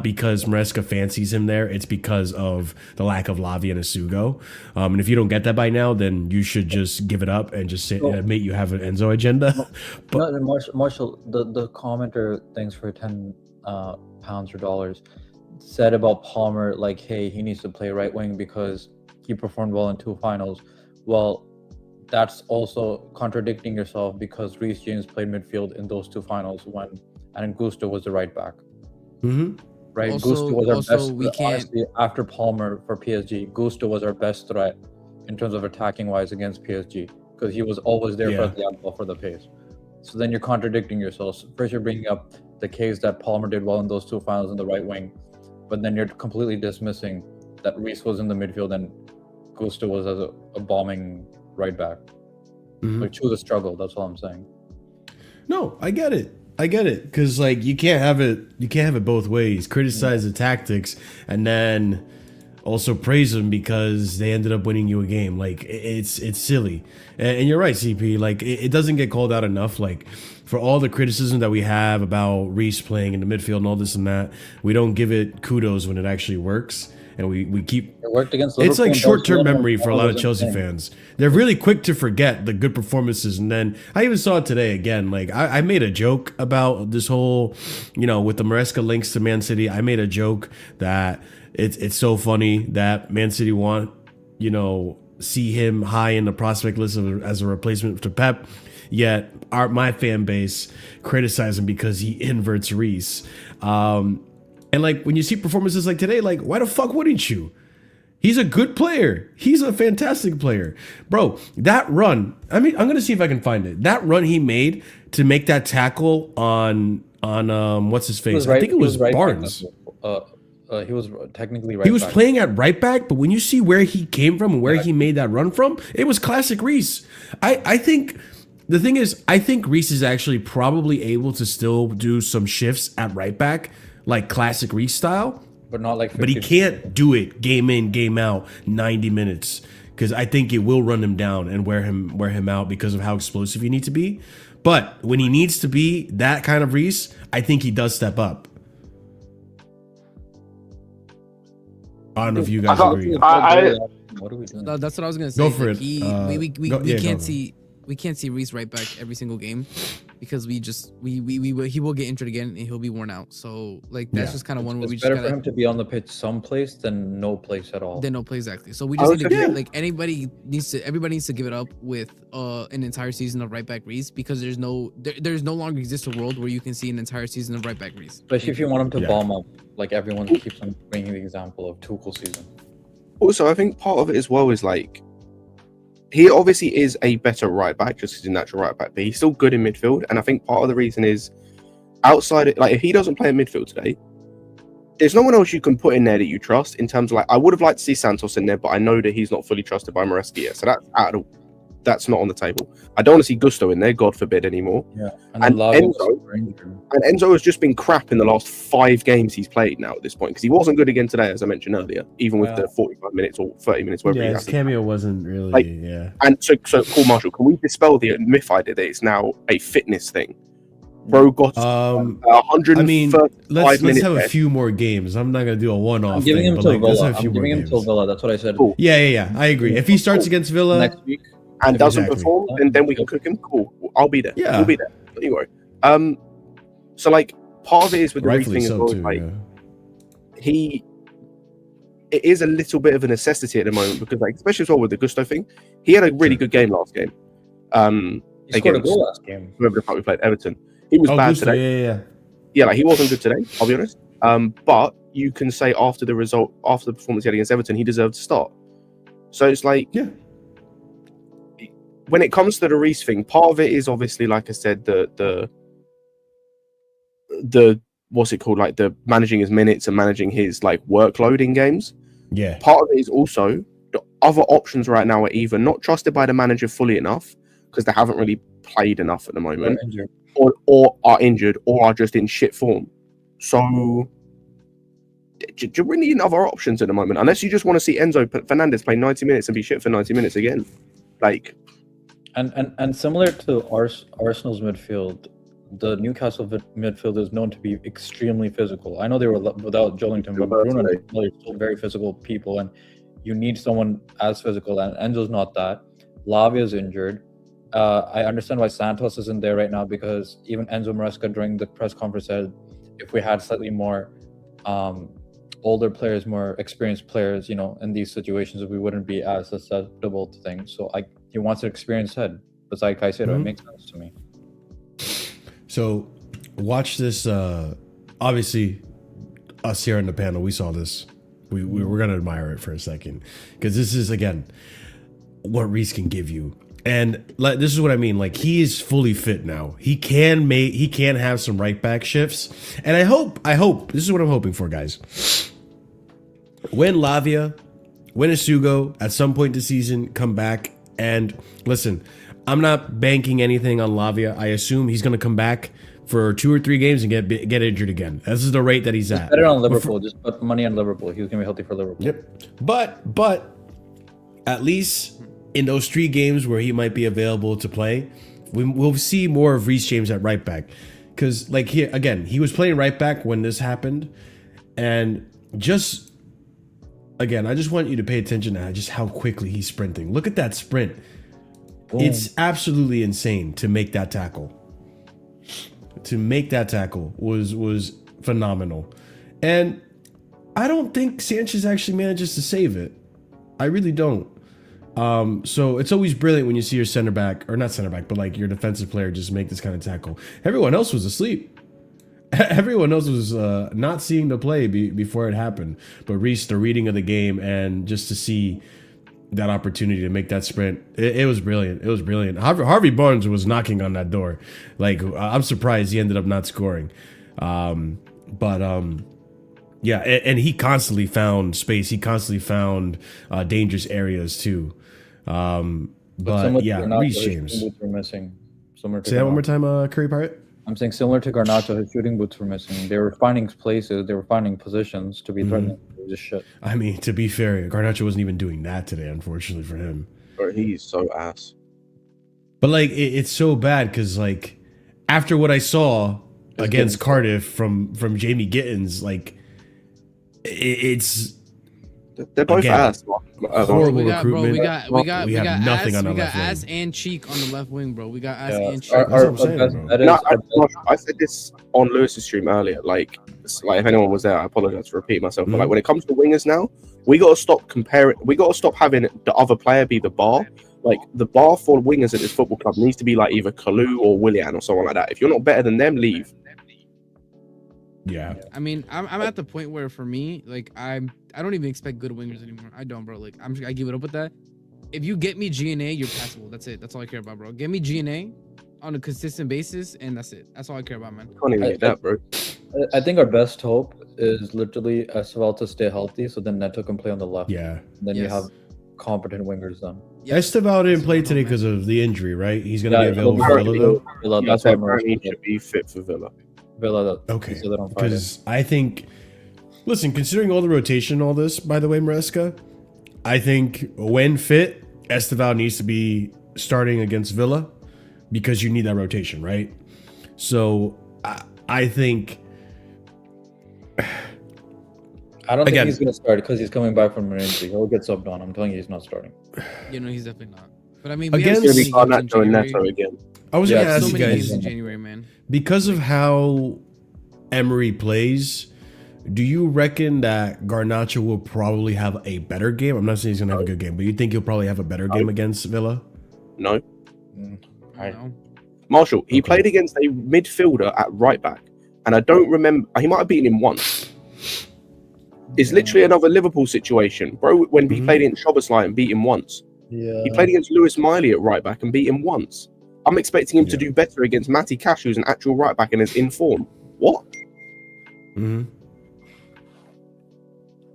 because Maresca fancies him there. It's because of the lack of Lavi and Asugo. And if you don't get that by now, then you should just give it up and just admit you have an Enzo agenda. But Marshall, the commenter, thanks for £10 or dollars, said about Palmer, like, hey, he needs to play right wing because he performed well in 2 finals. Well, that's also contradicting yourself because Reece James played midfield in those 2 finals and Gusto was the right back. Mm-hmm. Right, Also, Gusto was our best. we can't. Honestly, after Palmer for PSG, Gusto was our best threat in terms of attacking wise against PSG because he was always there for the ball for the pace. So then you're contradicting yourselves. First, you're bringing up the case that Palmer did well in those 2 finals in the right wing, but then you're completely dismissing that Reece was in the midfield and Gusto was as a bombing right back. Mm-hmm. Like, choose a struggle. That's all I'm saying. No, I get it. Because like you can't have it both ways. Criticize the tactics and then also praise them because they ended up winning you a game. Like, it's silly. And you're right, CP. Like, it doesn't get called out enough. Like, for all the criticism that we have about Reece playing in the midfield and all this and that, we don't give it kudos when it actually works. And we keep It worked against it's Liverpool like and short-term Barcelona. memory for a lot of Chelsea Insane. fans. They're really quick to forget the good performances, and then I even saw it today again. Like, I made a joke about this whole, with the Maresca links to Man City. I made a joke that it's so funny that Man City want, see him high in the prospect list as a replacement to Pep, yet my fan base criticize him because he inverts Reece. And like, when you see performances like today, like, why the fuck wouldn't you? He's a good player. He's a fantastic player. Bro, that run, I'm going to see if I can find it. That run he made to make that tackle on what's his face? I think it was Barnes. He was technically right He was back. playing at right back, but when you see where he came from and where he made that run from, it was classic Reece. I think the thing is, I think Reece is actually probably able to still do some shifts at right back, like classic Reece style, but not like 50. but he can't do it game in, game out, 90 minutes, because I think it will run him down and wear him out because of how explosive you need to be. But when he needs to be that kind of Reese, I think he does step up. I don't know if you guys agree. What are we doing? That's what I was gonna say. Go for Like, it. We can't see Reese right back every single game because he will get injured again and he'll be worn out. So like that's just kind of one where we It's just better gotta, for him to be on the pitch someplace than no place at all. then no play exactly. So we just need to Okay. give, like everybody needs to give it up with an entire season of right back Reese because there's no longer exists a world where you can see an entire season of right back Reese. Especially if you want him to Yeah. bomb up, like everyone keeps on bringing the example of Tuchel season. Also, I think part of it as well is like he obviously is a better right back, just as a natural right back, but he's still good in midfield. And I think part of the reason is outside it, like if he doesn't play in midfield today, there's no one else you can put in there that you trust. In terms of like, I would have liked to see Santos in there, but I know that he's not fully trusted by Maresca yet, so that's not on the table. I don't want to see Gusto in there, God forbid, anymore. Yeah, And Enzo Enzo has just been crap in the last 5 games he's played now at this point because he wasn't good again today, as I mentioned earlier, even with the 45 minutes or 30 minutes. Whatever Yeah, he his had. cameo wasn't really. Like, yeah. And so cool, Marshall. Can we dispel the myth idea that it's now a fitness thing? Bro got 135 I mean, let's minutes have a left. few more games. I'm not gonna do a one-off. I'm giving him but to like, let's Villa. have a few I'm more giving him games. to Villa. That's what I said. Cool. Yeah. I agree. If he starts against Villa, Next week. And doesn't Exactly. perform, and then we can cook him. Cool. I'll be there. Yeah. We'll be there. Don't you worry. So like part of it is with the Reece rightfully thing as so well. too. Like Yeah. it is a little bit of a necessity at the moment because like especially as well with the Gusto thing, he had a really good game last game. He scored a Against goal last game. whoever the fuck we played, Everton. He was bad Gusto, today. yeah. Yeah, like he wasn't good today, I'll be honest. But you can say after the performance he had against Everton, he deserved to start. So it's like, Yeah. When it comes to the Reece thing, part of it is obviously, like I said, the what's it called, like the managing his minutes and managing his like workload in games. Yeah. Part of it is also the other options right now are either not trusted by the manager fully enough because they haven't really played enough at the moment, or are injured, or are just in shit form. So do you really need other options at the moment? Unless you just want to see Enzo Fernandez play 90 minutes and be shit for 90 minutes again. Like, and similar to Arsenal's midfield, the Newcastle midfield is known to be extremely physical. I know they were without Joelinton, but Bruno and Miller are still very physical people, and you need someone as physical. And Enzo's not that. Lavia's injured. I understand why Santos isn't there right now because even Enzo Maresca during the press conference said if we had slightly more older players, more experienced players, you know, in these situations, we wouldn't be as susceptible to things. So he wants an experienced head. But like I said, it makes sense to me. So watch this. Obviously, us here on the panel, we saw this. We're gonna admire it for a second because this is again what Reece can give you. And like this is what I mean. Like he is fully fit now. He can have some right back shifts. And I hope this is what I'm hoping for, guys. When Lavia, when Isugo at some point this season come back, and listen, I'm not banking anything on Lavia. I assume he's gonna come back for 2 or 3 games and get injured again. This is the rate that he's at. Bet it on Liverpool. Just put money on Liverpool. He's gonna be healthy for Liverpool. Yep. But at least in those 3 games where he might be available to play, we'll see more of Reece James at right back. Because like here again, he was playing right back when this happened, and just again, I just want you to pay attention to just how quickly he's sprinting. Look at that sprint. Boom. It's absolutely insane to make that tackle. To make that tackle was phenomenal. And I don't think Sanchez actually manages to save it. I really don't. So it's always brilliant when you see your center back, or not center back, but like your defensive player just make this kind of tackle. Everyone else was asleep. Everyone else was not seeing the play before it happened. But Reece, the reading of the game, and just to see that opportunity to make that sprint, it was brilliant. It was brilliant. Harvey Barnes was knocking on that door. Like, I'm surprised he ended up not scoring. Yeah, and he constantly found space. He constantly found dangerous areas too. But yeah, Reece James. Boots were missing. Say that one more time, Curry Pirate. I'm saying similar to Garnacho, his shooting boots were missing. They were finding places, they were finding positions to be threatening. It was just shit. I mean, to be fair, Garnacho wasn't even doing that today, unfortunately for him. bro, he's so ass. But like it's so bad because like after what I saw against Cardiff from Jamie Gittins, like it's they're both again, ass. horrible we got, bro, recruitment. we got nothing ass, on our we got left wing. ass and cheek on the left wing, bro. We got ass Yeah, and cheek. That's what I'm saying, best bro. bet is No, our best- I said this on Lewis's stream earlier. Like if anyone was there, I apologize for repeating myself. But like when it comes to wingers now, we got to stop comparing. We got to stop having the other player be the bar. Like the bar for wingers at this football club needs to be like either Kalu or Willian or someone like that. If you're not better than them, leave. Yeah. I mean, I'm at the point where for me, like I don't even expect good wingers anymore. I don't, bro. Like I give it up with that. If you get me GNA, you're passable. That's it. That's all I care about, bro. Get me GNA on a consistent basis, and that's it. That's all I care about, man. Can't even get that, bro. I think our best hope is literally Esteval to stay healthy, so then Neto can play on the left. Yeah. Then you Yes. have competent wingers then. Esteval didn't play today because of the injury, right? He's gonna be available for Villa though. Villa, Yeah, that's so why apparently he Mauricio should be fit for Villa. Villa. Okay. he said that on Friday. Because I think, listen, considering all the rotation, all this, by the way, Maresca, I think when fit, Esteval needs to be starting against Villa because you need that rotation, right? So I think. I don't Again. think he's going to start because he's coming back from an injury. He'll get subbed on. I'm telling you, he's not starting. You know, he's definitely not. But I mean, we Against- have so It's many gonna be games in Garnacho and January. Neto again. I was Yeah, gonna ask So you many games guys in January, man. because of how Emery plays. Do you reckon that Garnacho will probably have a better game? I'm not saying he's gonna have a good game, but you think he'll probably have a better game against Villa? No, I don't know. Marshall. He Okay. played against a midfielder at right back, and I don't remember. He might have beaten him once. It's literally another Liverpool situation, bro. When he played against Szoboszlai and beat him once. Yeah. He played against Lewis Miley at right back and beat him once. I'm expecting him to Yeah. do better against Matty Cash, who's an actual right back and is in form. What? Mm-hmm.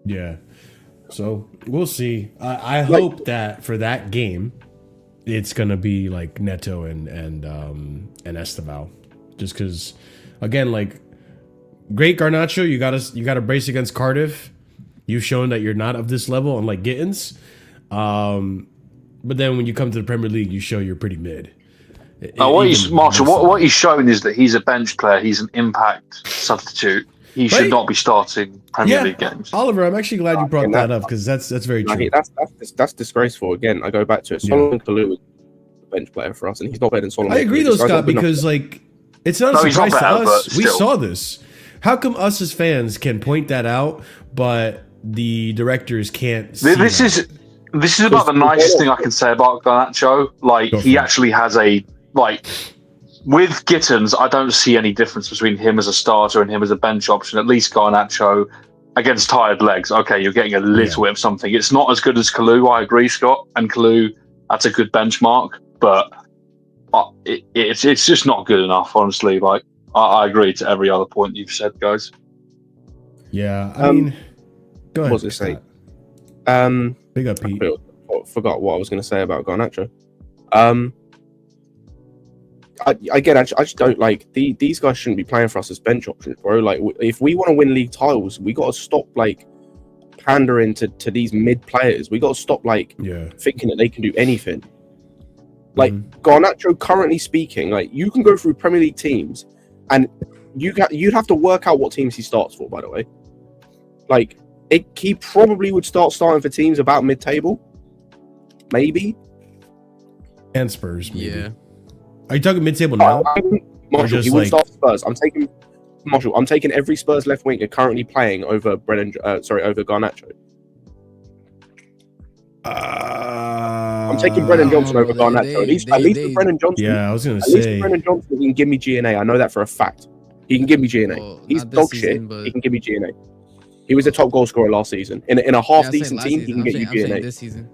Yeah. So we'll see. I hope that for that game, it's gonna be like Neto and Esteval, just because, again, like great Garnacho, you gotta brace against Cardiff. You've shown that you're not of this level, unlike Gittins. But then when you come to the Premier League, you show you're pretty mid. Marshall, what he's shown is that he's a bench player. He's an impact substitute. He should Right? not be starting Premier League games. Oliver, I'm actually glad you brought and that up because that's very Like, true. that's disgraceful. Again, I go back to it. Yeah. Solomon Kalou is a bench player for us, and he's not better than Solomon. I agree Kalou. though, This guy's Scott, not good enough. because like it's not No, a he's not surprise to bad, us. but We still. saw this. How come us as fans can point that out, but the directors can't see This that? is about the nicest thing I can say about Garnacho. Like, Go for he it. actually has with Gittins, I don't see any difference between him as a starter and him as a bench option. At least Garnacho against tired legs. Okay, you're getting a little bit of something. It's not as good as Kalou, I agree, Scott. And Kalou, that's a good benchmark, but it's just not good enough, honestly. Like, I agree to every other point you've said, guys. Yeah, I mean, go ahead. What was it say? Scott. Big up, Pete. I forgot what I was going to say about Garnacho. I just don't like these guys shouldn't be playing for us as bench options, bro. Like, if we want to win league titles, we got to stop like pandering to these mid players. We got to stop like thinking that they can do anything. Like Garnacho, currently speaking, like you can go through Premier League teams, and you'd have to work out what teams he starts for. By the way, like he probably would starting for teams about mid-table, maybe. And Spurs, maybe. Yeah. Are you talking mid-table now? Marshall, just he wouldn't like- start Spurs. I'm taking every Spurs left winger currently playing over over Garnacho. I'm taking Brennan Johnson over Garnacho. At least with Brennan Johnson. Yeah, I was gonna At least say. with Brennan Johnson, he can give me GNA. I know that for a fact. He can give me GNA. Well, He's not this dog season, shit. but- He can give me GNA. He was the top goal scorer last season. In a half Yeah, decent team, he can get you I'm saying GNA. this season.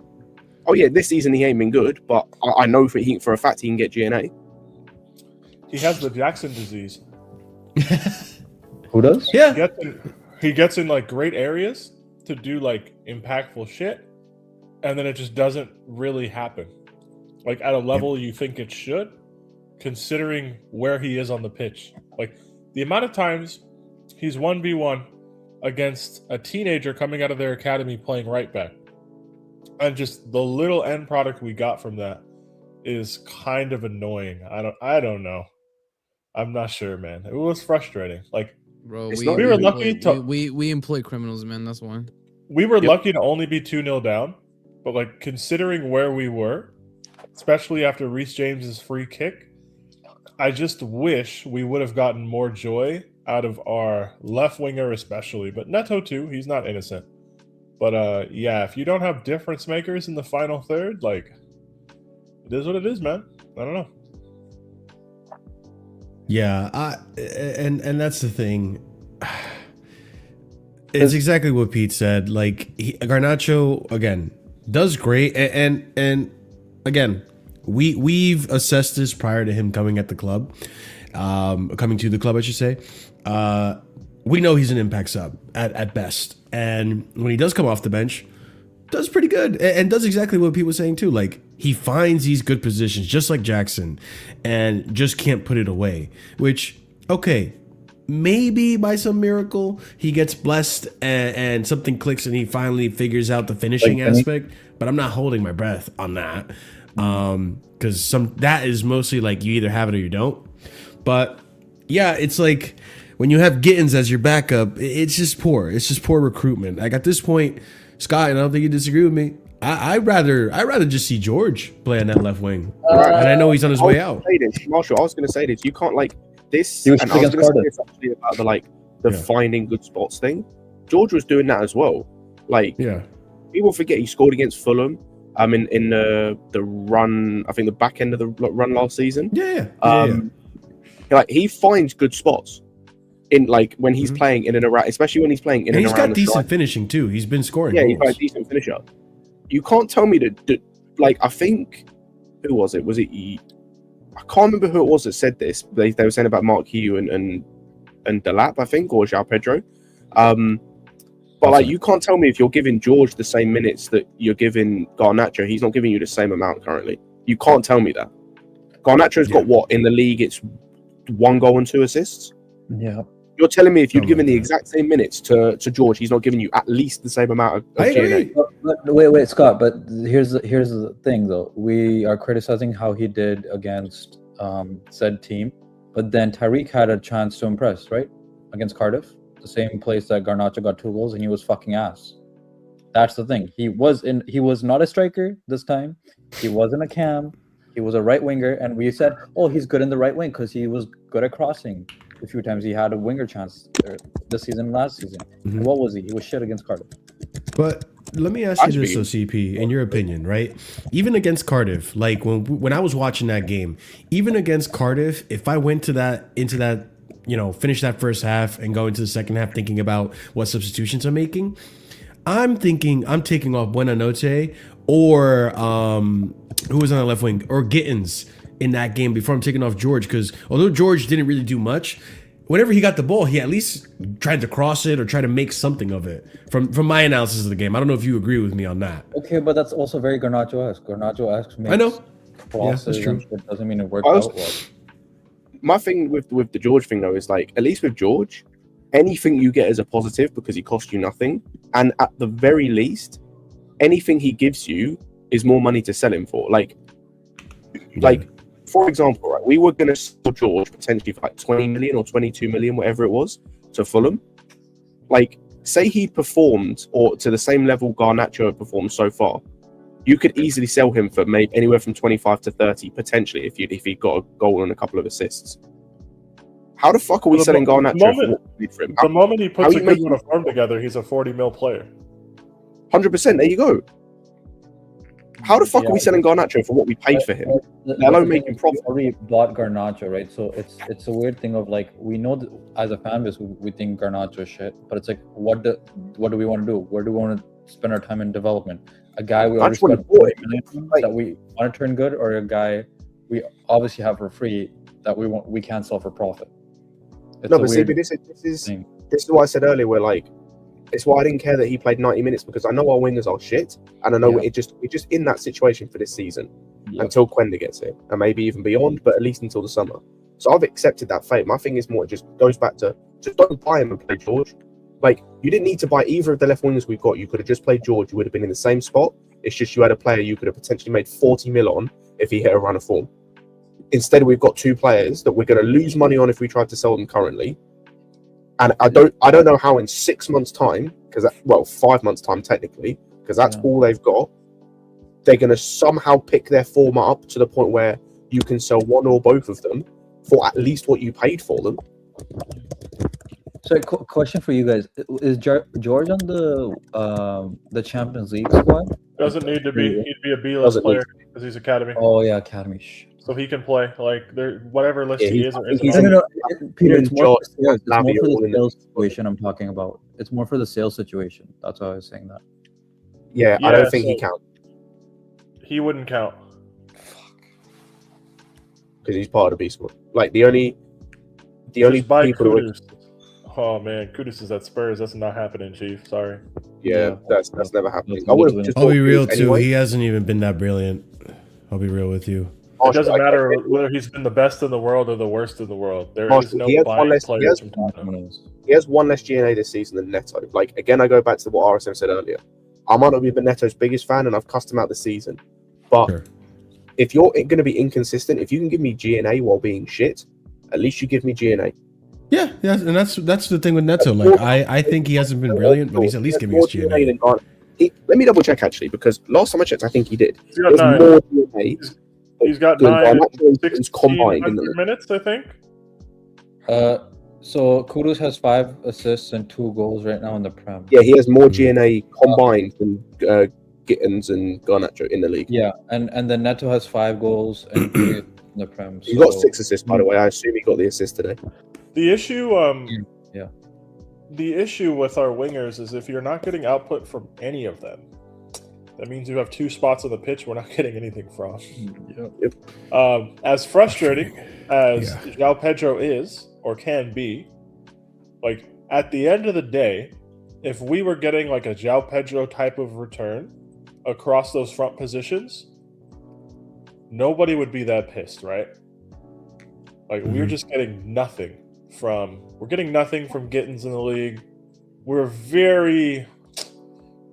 Oh yeah, this season he ain't been good, but I know for a fact he can get GNA. He has the Jackson disease. Who does? Yeah. He gets in like great areas to do like impactful shit, and then it just doesn't really happen. Like at a level you think it should, considering where he is on the pitch. Like the amount of times he's 1v1 against a teenager coming out of their academy playing right back. And just the little end product we got from that is kind of annoying. I don't know. I'm not sure, man. It was frustrating. Like, Bro, It's we, not- we we, were employ, lucky to- we employ criminals, man. That's why. we were Yep. lucky to only be 2-0 down, but like considering where we were, especially after Reece James's free kick, I just wish we would have gotten more joy out of our left winger, especially. But Neto too, he's not innocent. But yeah, if you don't have difference makers in the final third, like, it is what it is, man. I don't know. Yeah, and that's the thing. It's exactly what Pete said. Like Garnacho again does great, and again, we've assessed this prior to him coming at the club, coming to the club, I should say. We know he's an impact sub at best, and when he does come off the bench, does pretty good and does exactly what Pete was saying too. Like he finds these good positions, just like Jackson, and just can't put it away. Which, okay, maybe by some miracle he gets blessed and something clicks and he finally figures out the finishing aspect. But I'm not holding my breath on that, because that is mostly like you either have it or you don't. But yeah, it's like when you have Gittins as your backup, it's just poor. It's just poor recruitment. Like at this point, Scott, and I don't think you disagree with me, I'd rather just see George play on that left wing, and I know he's on his way out. Marshall, I was going to say this. You can't like this. He was And I was against going to say Cardiff. this actually about the finding good spots thing. George was doing that as well. Like, Yeah, people forget he scored against Fulham. In the run, I think the back end of the run last season. yeah. Like he finds good spots in like when he's playing in and around, especially when he's playing in And and, he's around. got the decent strike. finishing too. He's been scoring. Yeah, he's got a goals. decent finisher. You can't tell me to like. I think who was it? Was it? I can't remember who it was that said this. They were saying about Mark Hugh and Delap, I think, or João Pedro. But like, you can't tell me if you're giving George the same minutes that you're giving Garnacho. He's not giving you the same amount currently. You can't tell me that. Garnacho's got what in the league? It's 1 goal and 2 assists. Yeah. You're telling me if you'd Something given like the that. exact same minutes to George, he's not giving you at least the same amount of I G&A? agree. But wait, Scott. But here's the thing, though. We are criticizing how he did against said team, but then Tariq had a chance to impress, right? Against Cardiff, the same place that Garnacho got 2 goals, and he was fucking ass. That's the thing. He was not a striker this time. He wasn't a cam. He was a right winger, and we said, oh, he's good in the right wing because he was good at crossing. A few times he had a winger chance this season, last season. Mhm. And what was he? He was shit against Cardiff. But let me ask you Actually- this, OCP, in your opinion, right? Even against Cardiff, like when I was watching that game, even against Cardiff, if I went into that, finish that first half and go into the second half thinking about what substitutions I'm making, I'm thinking I'm taking off Buenanote or who was on the left wing, or Gittins in that game before I'm taking off George, because although George didn't really do much, whenever he got the ball, he at least tried to cross it or try to make something of it. From my analysis of the game, I don't know if you agree with me on that. Okay, but that's also very Garnacho-esque. Garnacho-esque makes I know. crosses that's true. and shit. Doesn't mean it worked I was- out well. My thing with the George thing though is like, at least with George, anything you get is a positive because he cost you nothing, and at the very least, anything he gives you is more money to sell him for. Like for example, right, we were going to sell George potentially for like 20 million or 22 million, whatever it was, to Fulham. Like, say he performed or to the same level Garnacho had performed so far, you could easily sell him for maybe anywhere from 25 to 30 potentially if he got a goal and a couple of assists. How the fuck are we The selling mo- Garnacho moment- for what we need for him? The moment he puts how a you good making- run of form together, he's a 40 mil player. 100%. There you go. How the fuck Yeah, are we selling Garnacho for what we paid for him? The They're alone thing making is, profit. we already bought Garnacho, right? So it's a weird thing of like, we know that as a fan base we think Garnacho is shit, but it's like, what do we want to do? Where do we want to spend our time in development? A guy we I already just wanna spent do 40 it. million on Like- that we want to turn good, or a guy we obviously have for free that we can't sell for profit? It's No, a but see, weird but this is thing. what I said earlier. Where like, it's why I didn't care that he played 90 minutes because I know our wingers are shit, and I know Yeah. we're just in that situation for this season Yep. until Quenda gets here, and maybe even beyond, but at least until the summer. So I've accepted that fate. My thing is more, it just goes back to just don't buy him and play George. Like, you didn't need to buy either of the left wingers we've got. You could have just played George. You would have been in the same spot. It's just you had a player you could have potentially made 40 mil on if he hit a run of form. Instead, we've got two players that we're going to lose money on if we tried to sell them currently. And I don't know how in 6 months' time, 5 months' time technically, because that's all they've got. They're going to somehow pick their form up to the point where you can sell one or both of them for at least what you paid for them. So, question for you guys: is George on the Champions League squad? Doesn't need to be. He'd be a B-list player because he's academy. Oh yeah, academy. So he can play like whatever list he is or isn't. Peter, it's more for the sales situation I'm talking about. It's more for the sales situation. That's why I was saying that. Yeah, I don't think he counts. He wouldn't count. Because he's part of the B squad. Like the only people. Oh man, Kudus is at Spurs. That's not happening, Chief. Sorry. Yeah, that's never happening. I'll be real too. He hasn't even been that brilliant. I'll be real with you. It doesn't matter whether he's been the best in the world or the worst in the world. There is no blind players from Tottenham. He has one less GNA this season than Neto. Like again, I go back to what RSM said earlier. I might not be Neto's biggest fan, and I've cussed him out this season. But if you're going to be inconsistent, if you can give me GNA while being shit, at least you give me GNA. Yeah, and that's the thing with Neto. Like I think he hasn't been brilliant, but he's at least giving us GNA. Let me double check actually, because last time I checked, I think he did. He's got 9. More GNA. He's got 9 combined in minutes, I think. So Kudus has 5 assists and 2 goals right now in the Prem. Yeah, he has more GNA combined than Gittins and Garnacho in the league. Yeah, and then Neto has 5 goals and 3 in the Prem. He got 6 assists, by the way. I assume he got the assist today. The issue, the issue with our wingers is if you're not getting output from any of them, that means you have 2 spots on the pitch we're not getting anything from. Yep. As frustrating as João Pedro is or can be, like at the end of the day, if we were getting like a João Pedro type of return across those front positions, nobody would be that pissed, right? Like we're just getting nothing from Gittins in the league. We're very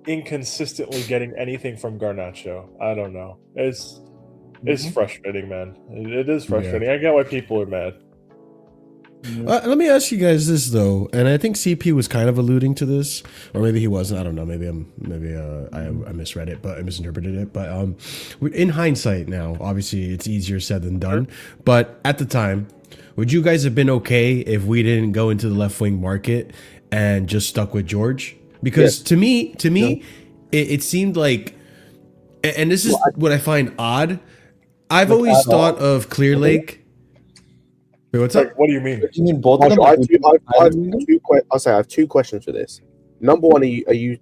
inconsistently getting anything from Garnacho. I don't know. It's frustrating, man. It is frustrating. I get why people are mad. Let me ask you guys this though, and I think CP was kind of alluding to this, or maybe he wasn't. I don't know. Maybe I misread it, but I misinterpreted it. But in hindsight, now obviously it's easier said than done. But at the time, would you guys have been okay if we didn't go into the left wing market and just stuck with George? Because to me, it seemed like, and this is what I find odd. I've always thought of Clear Lake. Wait, what's up? What do you mean? You mean both Marshall, of them? I have 2 questions for this. Number one, are you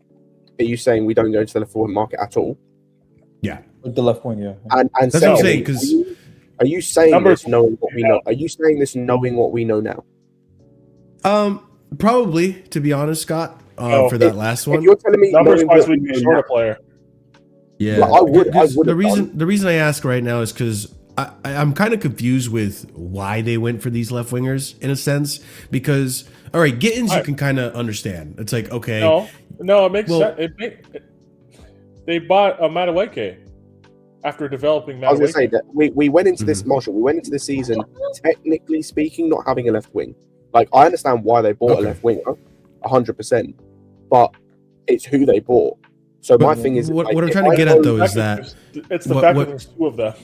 saying we don't go into the left wing market at all? Yeah, With the left wing, yeah. And that's what I'm saying. Because are you saying this knowing what we know? Are you saying this knowing what we know now? probably, to be honest, Scott, for that last one. If you're telling me Numbers wise, we'd be a shorter player. Yeah, well, I would. The reason I ask right now is because I'm kind of confused with why they went for these left wingers in a sense. Because all right, Gittins you can kind of understand. It's like okay, no, it makes sense. They bought a Madueke after developing Madueke. I was going to say that we went into this, Marshall. We went into the season technically speaking not having a left wing. Like I understand why they bought a left winger, 100%, but it's who they bought. So my thing is, what I'm trying to get at though is that it's the fact that there's 2 of them.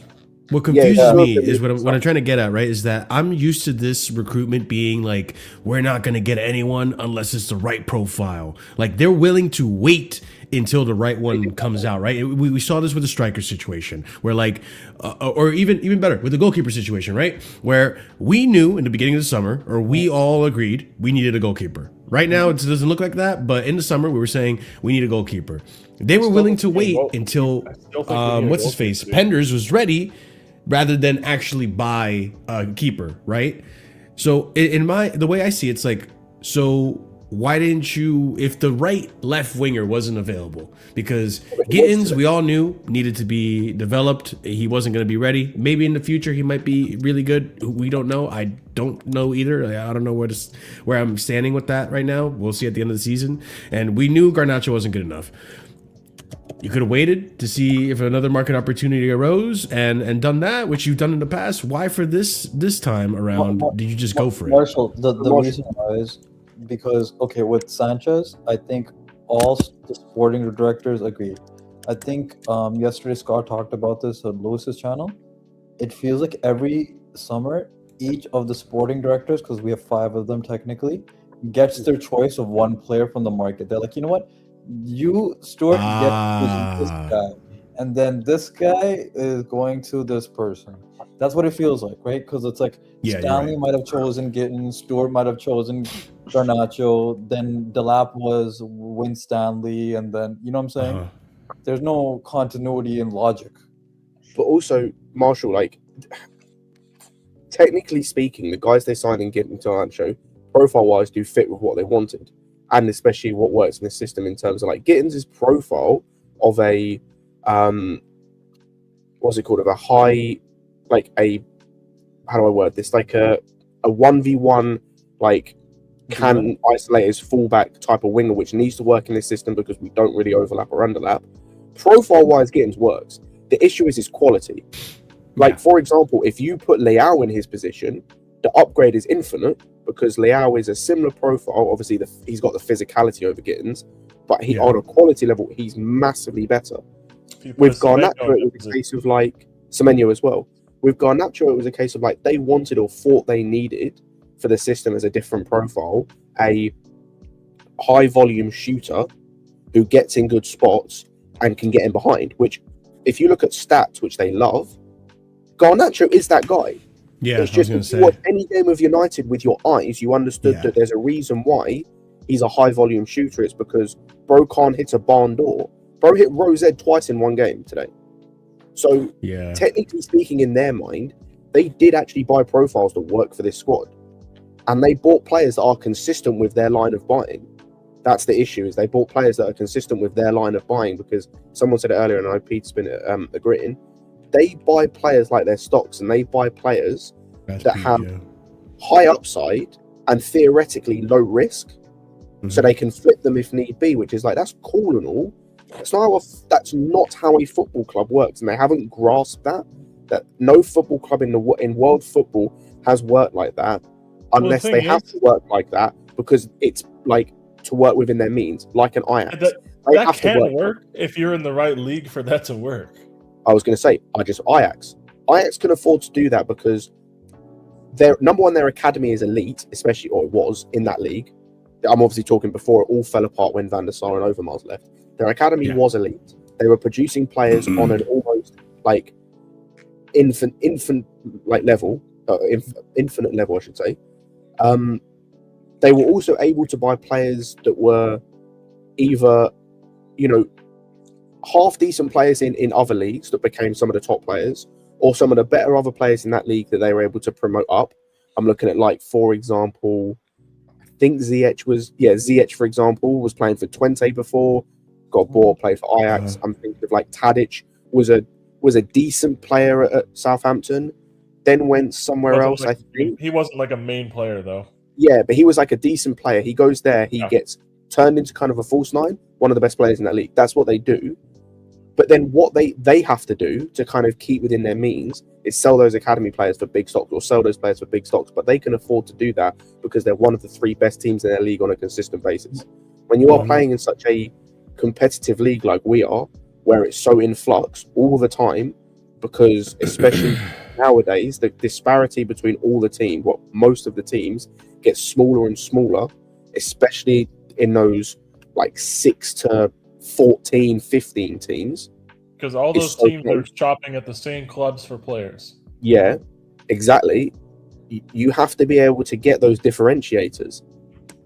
What confuses me is what I'm trying to get at, right? Is that I'm used to this recruitment being like, we're not going to get anyone unless it's the right profile. Like they're willing to wait until the right one comes out, right? We saw this with the striker situation, where like, or even better with the goalkeeper situation, right? Where we knew in the beginning of the summer, or we all agreed we needed a goalkeeper. Right now, it doesn't look like that, but in the summer, we were saying we need a goalkeeper. They were willing to wait until what's his face, Penders was ready, rather than actually buy a keeper, right? So the way I see it, it's like, so why didn't you, if the right left winger wasn't available? Because Gittins, we all knew, needed to be developed. He wasn't going to be ready. Maybe in the future he might be really good. We don't know. I don't know either. I don't know where I'm standing with that right now. We'll see at the end of the season. And we knew Garnacho wasn't good enough. You could have waited to see if another market opportunity arose and done that, which you've done in the past. Why for this time around did you just go for it? Marshall, the reason why is because okay, with Sanchez, I think all the sporting directors agree. I think yesterday Scott talked about this on Lewis's channel. It feels like every summer, each of the sporting directors, because we have 5 of them technically, gets their choice of one player from the market. They're like, you know what, you Stuart get this guy, and then this guy is going to this person. That's what it feels like, right? Because it's like Stanley might have chosen Gittins, Stewart might have chosen Garnacho, then Delap was Win Stanley, and then you know what I'm saying? There's no continuity in logic. But also, Marshall, like technically speaking, the guys they signed in Gittins to Garnacho, profile-wise, do fit with what they wanted, and especially what works in the system in terms of like Gittins' profile of a what's it called, of a high, like a, how do I word this, like a 1v1 like can isolate his fullback type of winger, which needs to work in this system because we don't really overlap or underlap. Profile-wise, Gittins works. The issue is his quality. Like, for example, if you put Leao in his position, the upgrade is infinite because Leao is a similar profile. Obviously, he's got the physicality over Gittins, but on a quality level, he's massively better. With Garnacho, it was a case of like Semenyo as well. With Garnacho, it was a case of like they wanted or thought they needed for the system as a different profile, a high volume shooter who gets in good spots and can get in behind, which if you look at stats, which they love, Garnacho is that guy. Yeah, it's just if you watch any game of United with your eyes, you understood that there's a reason why he's a high volume shooter. It's because bro can't hit a barn door. Bro hit Rose twice in one game today. So technically speaking, in their mind, they did actually buy profiles that work for this squad. And they bought players that are consistent with their line of buying. That's the issue, is they bought players that are consistent with their line of buying, because someone said it earlier, and I Pete's been agreeing, they buy players like their stocks, and they buy players that have high upside and theoretically low risk, so they can flip them if need be, which is like, that's cool and all. That's not how a football club works, and they haven't grasped that no football club in world football has worked like that, unless they have to work like that because it's like to work within their means, like an Ajax. That can work if you're in the right league for that to work. I was going to say, Ajax can afford to do that because their number one, their academy is elite, especially, or it was in that league. I'm obviously talking before it all fell apart when Van der Sar and Overmars left. Their academy was elite. They were producing players on an almost like infinite level, I should say. They were also able to buy players that were either, half decent players in other leagues that became some of the top players, or some of the better other players in that league that they were able to promote up. I'm looking at, like, for example, I think Ziyech, for example, was playing for Twente before, got bought, played for Ajax. I'm thinking of like Tadic was a decent player at Southampton, then went somewhere else. I think he wasn't like a main player though. Yeah, but he was like a decent player. He goes there, he gets turned into kind of a false nine, one of the best players in that league. That's what they do. But then what they have to do to kind of keep within their means is sell those academy players for big stocks, or sell those players for big stocks. But they can afford to do that because they're one of the 3 best teams in their league on a consistent basis. When you are playing in such a competitive league like we are, where it's so in flux all the time, because especially nowadays, the disparity between all the teams, most of the teams, gets smaller and smaller, especially in those like 6 to 14, 15 teams. Because all those teams are chopping at the same clubs for players. Yeah, exactly. You have to be able to get those differentiators.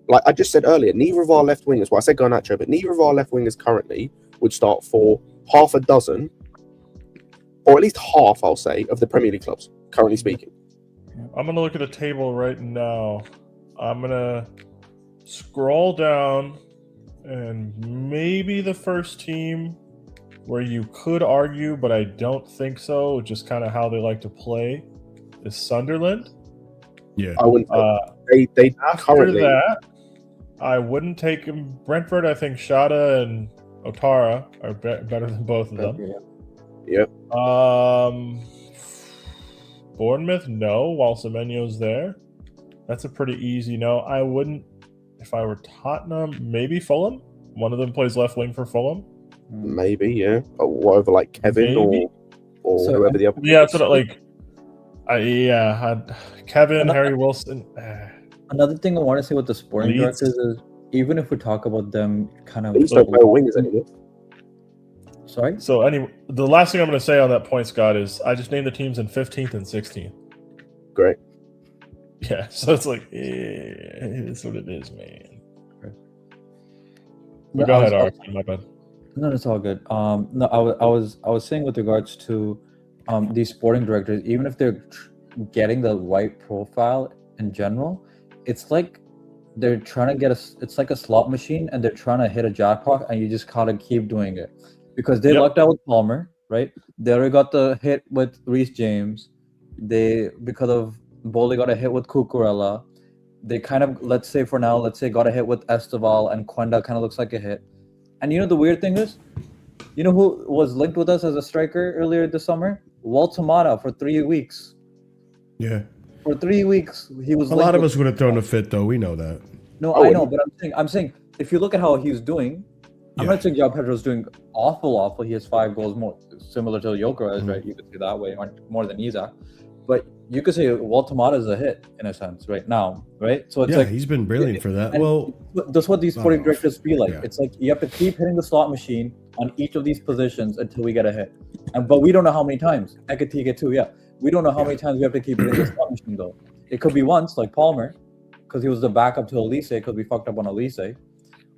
Like I just said earlier, neither of our left wingers, well, I said Garnacho, but neither of our left wingers currently would start for half a dozen, or at least half, I'll say, of the Premier League clubs, currently speaking. I'm going to look at a table right now. I'm going to scroll down, and maybe the first team where you could argue, but I don't think so, just kind of how they like to play, is Sunderland. Yeah. I wouldn't. They after currently... that, I wouldn't take him. Brentford, I think Shada and Otara are better than both of them. Yep. Bournemouth, no. While Semenyo's there, that's a pretty easy no. I wouldn't, if I were Tottenham, maybe Fulham. One of them plays left wing for Fulham. Maybe, yeah. Or whatever, like Kevin or So, whoever the other. Yeah, that's what Kevin, Harry Wilson. Another thing I want to say with the sporting Leeds. directors is, even if we talk about them kind of... Leeds don't play wingers anymore. Sorry? So anyway, the last thing I'm going to say on that point, Scott, is I just named the teams in 15th and 16th. Great. Yeah, so it's like, it's what it is, man. But go ahead, Art. My bad. No, it's all good. No, I was saying with regards to these sporting directors, even if they're getting the right profile in general, it's like they're trying to get it's like a slot machine, and they're trying to hit a jackpot, and you just gotta keep doing it because they lucked out with Palmer, right? They already got the hit with Reece James. Because of Bowley got a hit with Cucurella. They kind of, let's say got a hit with Esteval, and Quenda kind of looks like a hit. And you know the weird thing is, you know who was linked with us as a striker earlier this summer? Walt Tamada for 3 weeks. Yeah. For 3 weeks, he was. A lot of us would have thrown a fit, though. We know that. No, I know, but I'm saying, if you look at how he's doing, I'm not saying João Pedro's doing awful. He has 5 goals more, similar to Gyökeres, right? You could say that way, or more than Isak. But you could say Walt Tamada is a hit in a sense right now, right? So it's like he's been brilliant for that. Well, that's what these sporting directors feel like. Yeah. It's like you have to keep hitting the slot machine on each of these positions until we get a hit. But we don't know how many times. Ekatike too, yeah. We don't know how many times we have to keep hitting the slot machine though. It could be once, like Palmer, because he was the backup to Elise, because we fucked up on Elise.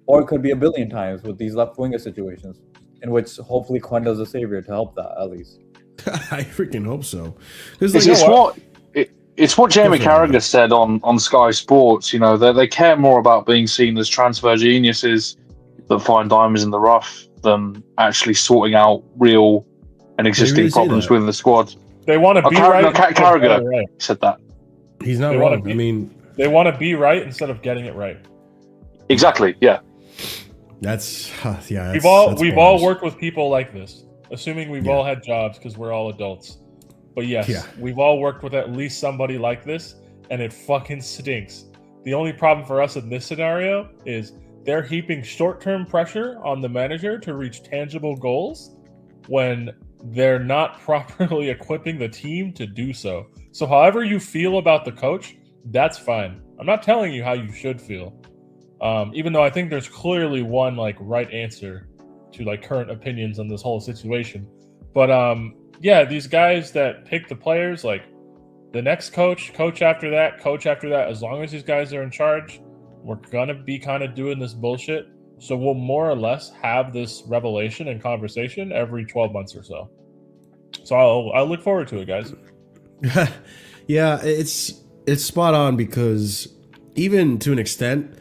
Or it could be a billion times with these left winger situations, in which hopefully Quenda's a savior to help that at least. I freaking hope so. It's what Jamie Carragher said on Sky Sports. You know, they care more about being seen as transfer geniuses that find diamonds in the rough than actually sorting out real and existing problems within the squad. They want to be right. No, Carragher said that. He's not wrong. I mean, they want to be right instead of getting it right. Exactly. Yeah. That's we've all worked with people like this, assuming we've all had jobs because we're all adults. But yes, we've all worked with at least somebody like this, and it fucking stinks. The only problem for us in this scenario is they're heaping short-term pressure on the manager to reach tangible goals when they're not properly equipping the team to do so. So however you feel about the coach, that's fine. I'm not telling you how you should feel. Even though I think there's clearly one like right answer to like current opinions on this whole situation. But yeah, these guys that pick the players, like the next coach after that, as long as these guys are in charge, we're going to be kind of doing this bullshit. So we'll more or less have this revelation and conversation every 12 months or so. So I'll look forward to it, guys. Yeah, it's spot on because even to an extent,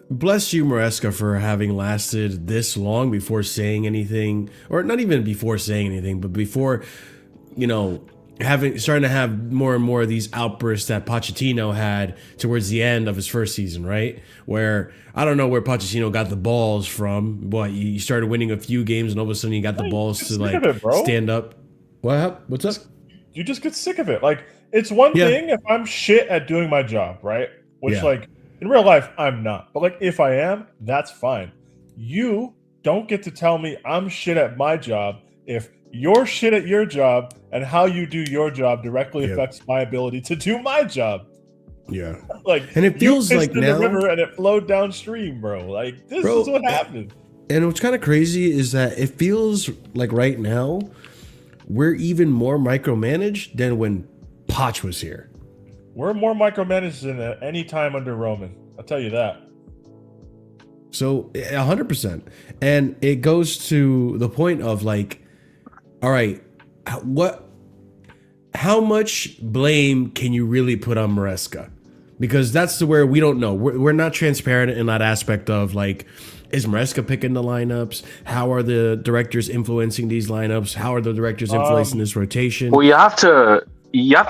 bless you, Maresca, for having lasted this long before saying anything, or not even before saying anything, but before, starting to have more and more of these outbursts that Pochettino had towards the end of his first season, right? Where I don't know where Pochettino got the balls from. What, you started winning a few games and all of a sudden you got the balls to like stand up. What's up? You just get sick of it. Like, it's one thing if I'm shit at doing my job, right? Which like in real life I'm not. But like if I am, that's fine. You don't get to tell me I'm shit at my job if you're shit at your job and how you do your job directly affects my ability to do my job. Yeah. Like, and it feels like in now the river and it flowed downstream, bro. Like, this is what happened. And what's kind of crazy is that it feels like right now we're even more micromanaged than when Poch was here. We're more micromanaged than at any time under Roman. I'll tell you that. So 100%. And it goes to the point of like, all right, how much blame can you really put on Maresca? Because that's where we don't know. We're not transparent in that aspect of like, is Maresca picking the lineups? How are the directors influencing these lineups? How are the directors influencing this rotation? Well, you have to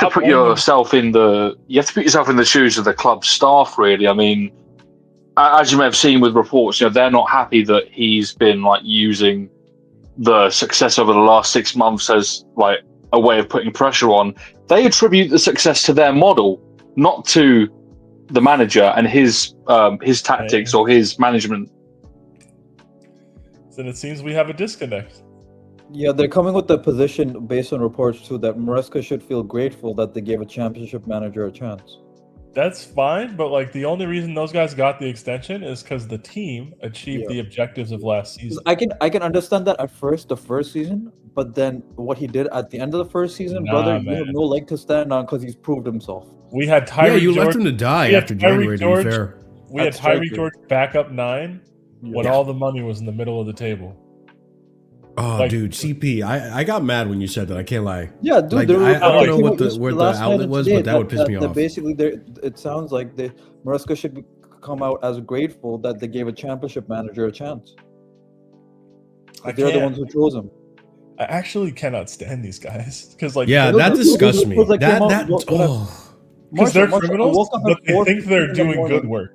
put yourself in the shoes of the club staff, really. I mean, as you may have seen with reports, they're not happy that he's been like using the success over the last 6 months as like a way of putting pressure on. They attribute the success to their model, not to the manager and his tactics or his management. Then it seems we have a disconnect. Yeah, they're coming with the position based on reports too that Maresca should feel grateful that they gave a championship manager a chance. That's fine, but like the only reason those guys got the extension is because the team achieved the objectives of last season. I can understand that at first, the first season, but then what he did at the end of the first season, brother, you have no leg to stand on because he's proved himself. We had Tyreek. Yeah, you George, left him to die after January. To be fair, we had Tyreek George back up 9 when all the money was in the middle of the table. Oh, like, dude, CP, I got mad when you said that. I can't lie. Yeah, dude. Like, I don't know where the outlet was, but that would piss me off. Basically, it sounds like Maresca should come out as grateful that they gave a championship manager a chance. They're the ones who chose him. I actually cannot stand these guys because, like, that disgusts me. Because they're criminals, but they think they're doing good work.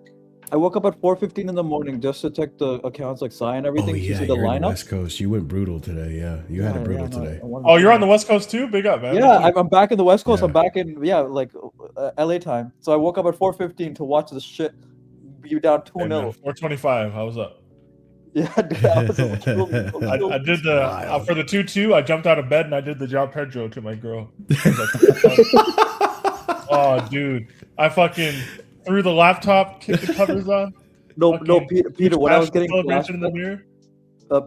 I woke up at 4:15 in the morning just to check the accounts, like Sai and everything. Oh yeah, to see the you're lineup. in the West Coast. You went brutal today. Yeah, you had it brutal today. Oh, you're on the West Coast too. Big up, man. Yeah, I'm back in the West Coast. I'm back in LA time. So I woke up at 4:15 to watch the shit be down 2-0. 4:25. How was up? Yeah, dude, I did the for the 2-2. I jumped out of bed and I did the João Pedro to my girl. Oh, dude, I fucking threw the laptop, kicked the covers on. No, Peter. What I was getting in the mirror.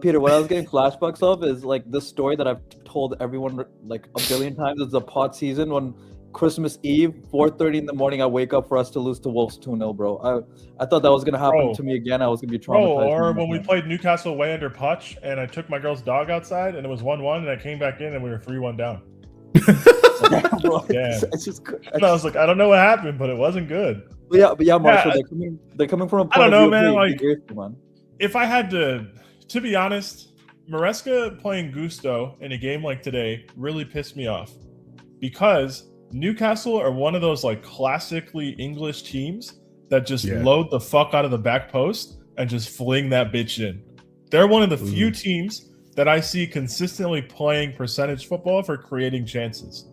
Peter, what I was getting flashbacks of is like this story that I've told everyone like a billion times. It's a pot season when Christmas Eve, 4:30 in the morning, I wake up for us to lose to Wolves 2-0, bro. I thought that was gonna happen to me again. I was gonna be traumatized. Or when we played Newcastle away under Poch, and I took my girl's dog outside, and it was 1-1, and I came back in, and we were 3-1 down. Yeah, I was like, I don't know what happened, but it wasn't good. But yeah, Marshall, they're coming from a point I don't know, man. Like, if I had to be honest, Maresca playing Gusto in a game like today really pissed me off because Newcastle are one of those like classically English teams that just load the fuck out of the back post and just fling that bitch in. They're one of the few teams that I see consistently playing percentage football for creating chances.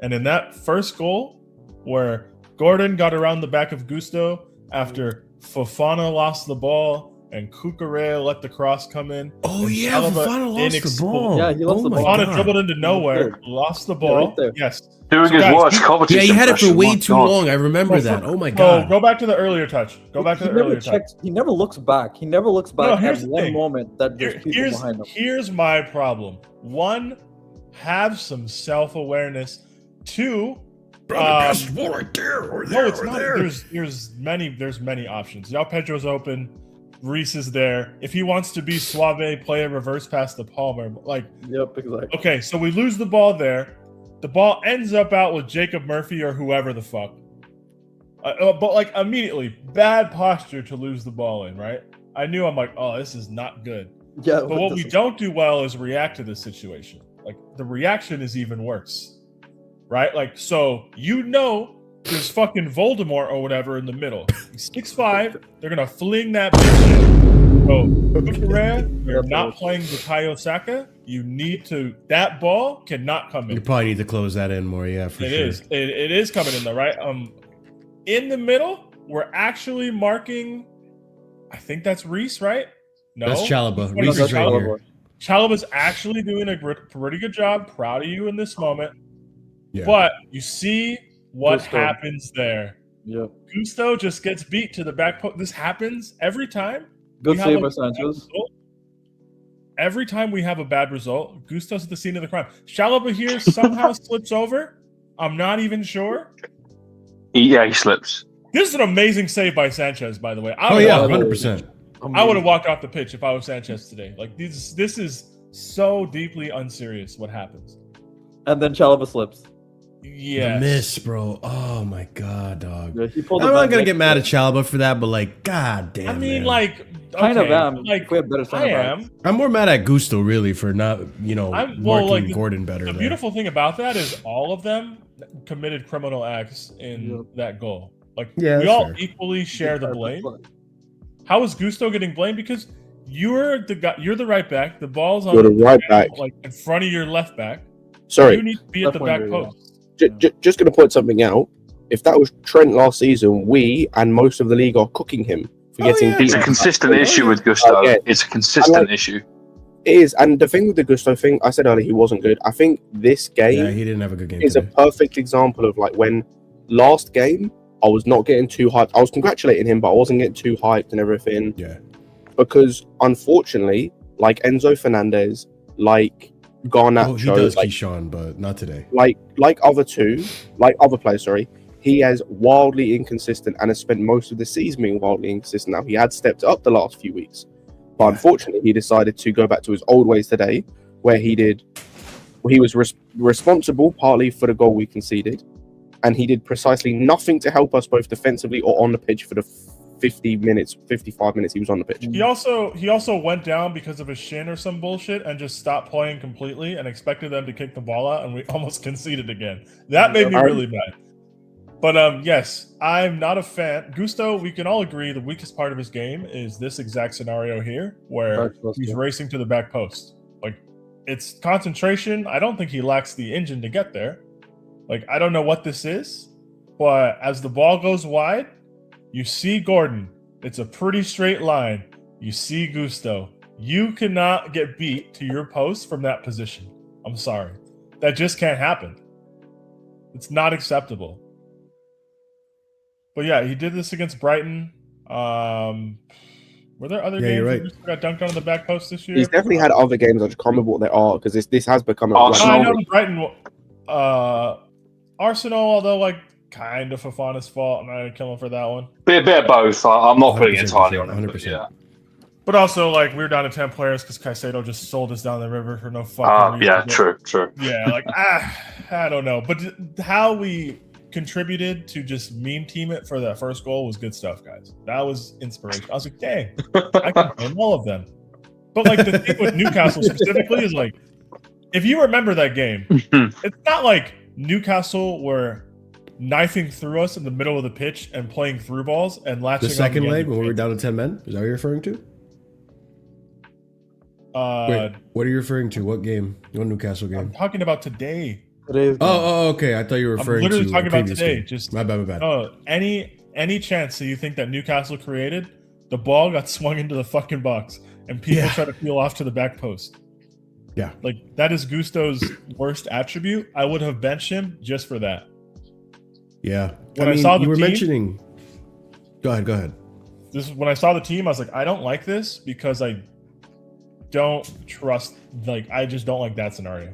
And in that first goal, where Gordon got around the back of Gusto after Fofana lost the ball and Cucurella let the cross come in. Oh yeah, Fofana lost the ball. Yeah, he lost the ball. Fofana dribbled into nowhere, lost the ball. Yes. Doing his worst. Yeah, he had it for way too long. I remember that. Oh my god. Go back to the earlier touch. He never looks back. He never looks back at one moment that there's people behind him. Here's my problem. 1, have some self-awareness. 2, pass the ball right there or there. No, it's not. There. There's many options. João Pedro's open. Reese is there. If he wants to be suave, play a reverse pass to Palmer. Yep, exactly. Okay, so we lose the ball there. The ball ends up out with Jacob Murphy or whoever the fuck. But like immediately, bad posture to lose the ball in, right? I'm like, oh, this is not good. Yeah. But what we don't do well is react to this situation. Like the reaction is even worse, right? Like, so there's fucking Voldemort or whatever in the middle. He's 6'5". They're gonna fling that bitch in. So Cucurella, you're not playing Bukayo Saka. You need to. That ball cannot come in. You probably need to close that in more. Yeah, for sure. It is coming in though, right? In the middle, we're actually marking. I think that's Reese, right? No, that's Chalobah. Reese is right here. Chalobah's actually doing a pretty good job. Proud of you in this moment. Yeah. But you see what happens there. Yeah. Gusto just gets beat to the back post. This happens every time. Good save by Sanchez. Every time we have a bad result, Gusto's at the scene of the crime. Chalobah here somehow slips over. I'm not even sure. Yeah, he slips. This is an amazing save by Sanchez, by the way. 100%. I would have walked off the pitch if I was Sanchez today. Like this is so deeply unserious what happens. And then Chalobah slips. Yeah, miss, bro. Oh my god, dog. Yeah, I'm not gonna get mad at Chalobah for that, but like, god damn. I mean, man. like, kind of am. Like, we have better I am. I'm more mad at Gusto really for not, marking Gordon better. The beautiful thing about that is all of them committed criminal acts in that goal. Like, we all equally share the blame. How is Gusto getting blamed? Because you're the guy. You're the right back. The ball's on You're the right back. like in front of your left back. Sorry, You need to be at the back Left winger, post. just going to point something out. If that was Trent last season, we and most of the league are cooking him for getting yeah. It's a beaten. consistent issue with Gusto. Yeah. It's a consistent issue. It is, and the thing with the Gusto thing, I said earlier, he wasn't good. I think this game Yeah, he didn't have a good game is a today. perfect example of like when last game I was not getting too hyped. I was congratulating him, but I wasn't getting too hyped and everything. Yeah. Because unfortunately, like Enzo Fernandez, like Garnacho, Oh, he does, like, Keyshawn, but not today. like other players, sorry, he has wildly inconsistent and has spent most of the season being wildly inconsistent. Now he had stepped up the last few weeks, but unfortunately he decided to go back to his old ways today, where he was responsible partly for the goal we conceded, and he did precisely nothing to help us both defensively or on the pitch for the 55 minutes he was on the pitch. He also went down because of a shin or some bullshit and just stopped playing completely and expected them to kick the ball out, and we almost conceded again. That made me really mad. But yes, I'm not a fan. Gusto, we can all agree the weakest part of his game is this exact scenario here, where he's racing to the back post. Like, it's concentration. I don't think he lacks the engine to get there. Like, I don't know what this is, but as the ball goes wide, you see Gordon. It's a pretty straight line. You see Gusto. You cannot get beat to your post from that position. I'm sorry. That just can't happen. It's not acceptable. But yeah, he did this against Brighton. Were there other games you're right. where Gusto got dunked on the back post this year? He's definitely had other games. I just can't remember what they are because this has become a Arsenal. I know the Brighton. Arsenal, although like kind of Fofana's fault. I'm not gonna kill him for that one. Be a bit of both. I'm not putting it 100%, entirely on him. 100%. Yeah. But also, like, we were down to 10 players because Caicedo just sold us down the river for no fucking reason. Yeah, true. Yeah, like, I don't know. But how we contributed to just meme team it for that first goal was good stuff, guys. That was inspiration. I was like, dang, I can blame all of them. But, like, the thing with Newcastle specifically is, like, if you remember that game, it's not like Newcastle were knifing through us in the middle of the pitch and playing through balls and latching The on second the leg end. when we were down to 10 men? Is that what you're referring to? Wait, what are you referring to? What game? What Newcastle game? I'm talking about today. Oh, okay. I thought you were referring to I'm literally talking a about previous today. game. Just my bad. Any chance that you think that Newcastle created, the ball got swung into the fucking box and people try to peel off to the back post. Yeah. Like, that is Gusto's worst attribute. I would have benched him just for that. Yeah. When I saw the you were team- mentioning. Go ahead. When I saw the team, I was like, I don't like this because I don't trust. Like, I just don't like that scenario.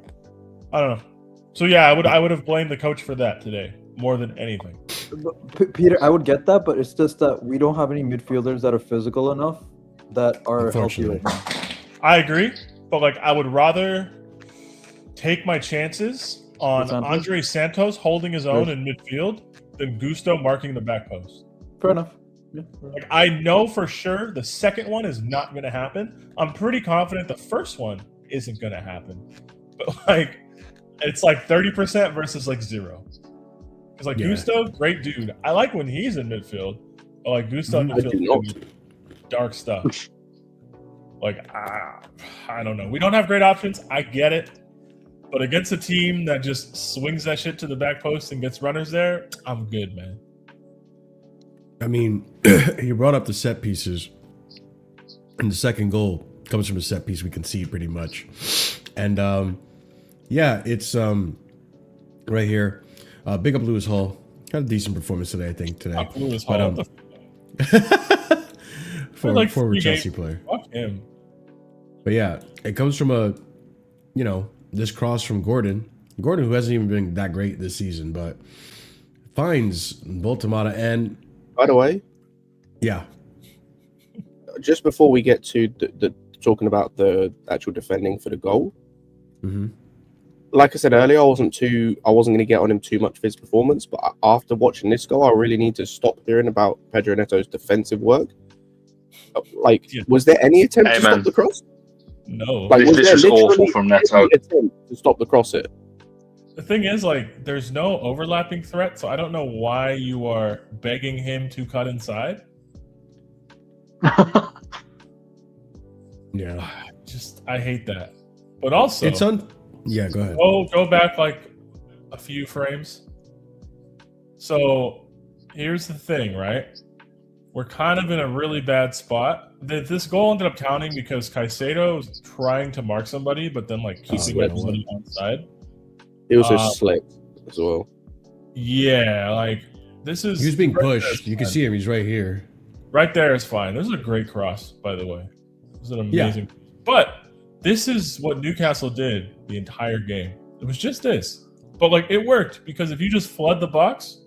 I don't know. So yeah, I would have blamed the coach for that today more than anything. Peter, I would get that, but it's just that we don't have any midfielders that are physical enough that are healthy right now. I agree, but like, I would rather take my chances on Andre Santos holding his own in midfield than Gusto marking the back post. Fair enough. Yeah. Like, I know for sure the second one is not going to happen. I'm pretty confident the first one isn't going to happen. But like, it's like 30% versus like 0. Because like Gusto, great dude. I like when he's in midfield. But like Gusto in midfield, dark stuff. Like, I don't know. We don't have great options. I get it. But against a team that just swings that shit to the back post and gets runners there, I'm good, man. I mean, you brought up the set pieces, and the second goal comes from a set piece we concede pretty much. And it's right here. Big up Lewis Hall. Had a decent performance today, I think. Lewis Hall. Former Chelsea player. Fuck him. But yeah, it comes from this cross from Gordon. Gordon, who hasn't even been that great this season, but finds Voltamata. And by the way, just before we get to the talking about the actual defending for the goal, like I said earlier, I wasn't going to get on him too much for his performance, but after watching this goal, I really need to stop hearing about Pedro Neto's defensive work. Like, was there any attempt to stop the cross? No. Like, this is awful from Neto. To stop the cross it. The thing is, like, there's no overlapping threat, so I don't know why you are begging him to cut inside. Yeah. Just I hate that. But also, It's on. Yeah, go ahead. go back like a few frames. So here's the thing, right? We're kind of in a really bad spot. This goal ended up counting because Caicedo was trying to mark somebody, but then like keeping you know everybody onside. It was just slick as well. Yeah, like this is. He was being right there pushed. is You can fine. see him. He's right here. Right there is fine. This is a great cross, by the way. This is an Yeah. amazing. But this is what Newcastle did the entire game. It was just this. But like it worked because if you just flood the box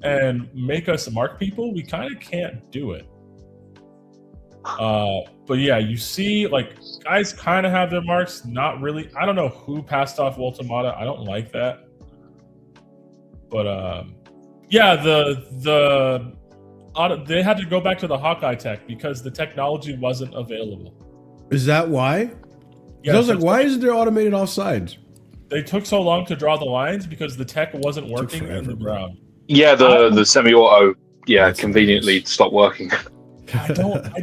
and make us mark people, we kind of can't do it. But yeah, you see, like guys kind of have their marks. Not really. I don't know who passed off Ultimata. I don't like that. But yeah, they had to go back to the Hawkeye tech because the technology wasn't available. Is that why? 'Cause Yeah, I was so like, why isn't there automated offsides? they took so long to draw the lines because the tech wasn't working in forever, the bro. ground. Yeah, the semi-auto, That's conveniently hilarious. stopped working. I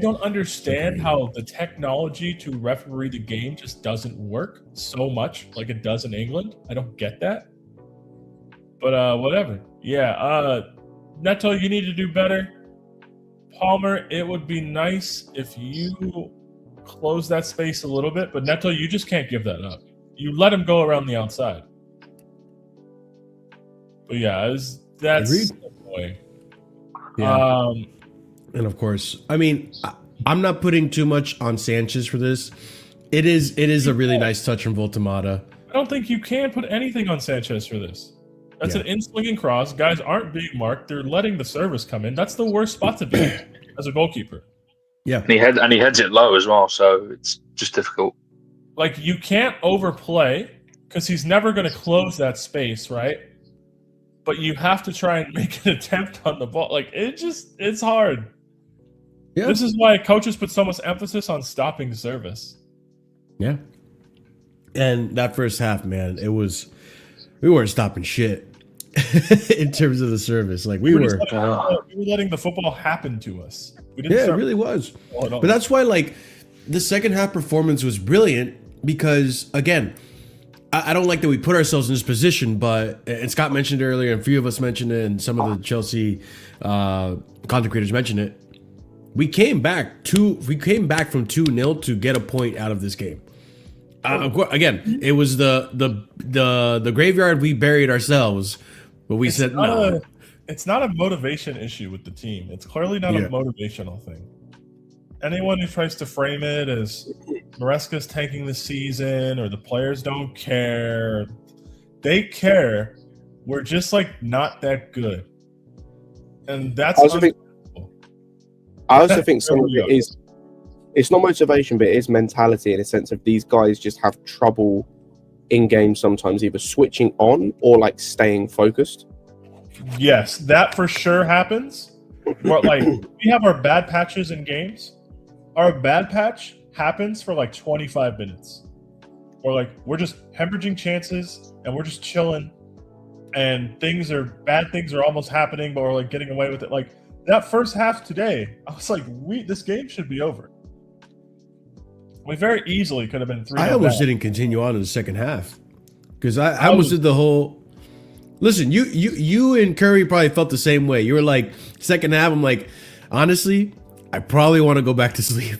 don't understand how the technology to referee the game just doesn't work so much like it does in England. I don't get that. But whatever. Yeah, Neto, you need to do better. Palmer, it would be nice if you close that space a little bit, but Neto, you just can't give that up. You let him go around the outside. But yeah, that's Agreed. annoying. Yeah. And of course, I mean, I'm not putting too much on Sanchez for this. It is a really nice touch from Voltamata. I don't think you can put anything on Sanchez for this. That's Yeah. an in-swinging cross. Guys aren't being marked. They're letting the service come in. That's the worst spot to be in as a goalkeeper. Yeah. And he heads it low as well, so it's just difficult. Like, you can't overplay because he's never going to close that space, right? But you have to try and make an attempt on the ball. Like, it's hard. Yeah. This is why coaches put so much emphasis on stopping service. Yeah. And that first half, man, we weren't stopping shit in terms of the service. Like we were. We were letting the football happen to us. We didn't Yeah, it start really was. football at all. But that's why, like, the second half performance was brilliant because, again, I don't like that we put ourselves in this position, but, and Scott mentioned it earlier, and a few of us mentioned it, and some of the Chelsea content creators mentioned it. We came back from 2-0 to get a point out of this game. Of course, again, it was the graveyard we buried ourselves, but we said no. It's not a motivation issue with the team. It's clearly not a motivational thing. Anyone who tries to frame it as Maresca's tanking the season or the players don't care, they care. We're just like not that good, and that's. I also think some of it is. It's not motivation, but it is mentality in a sense of these guys just have trouble in games sometimes, either switching on or like staying focused. Yes, that for sure happens. But like we have our bad patches in games. Our bad patch happens for like 25 minutes. Or like we're just hemorrhaging chances and we're just chilling and bad things are almost happening, but we're like getting away with it. Like that first half today, I was like, this game should be over. We very easily could have been 3-0 I almost down. didn't continue on in the second half because I almost did the whole. Listen, you and Curry probably felt the same way. You were like, second half. I'm like, honestly, I probably want to go back to sleep.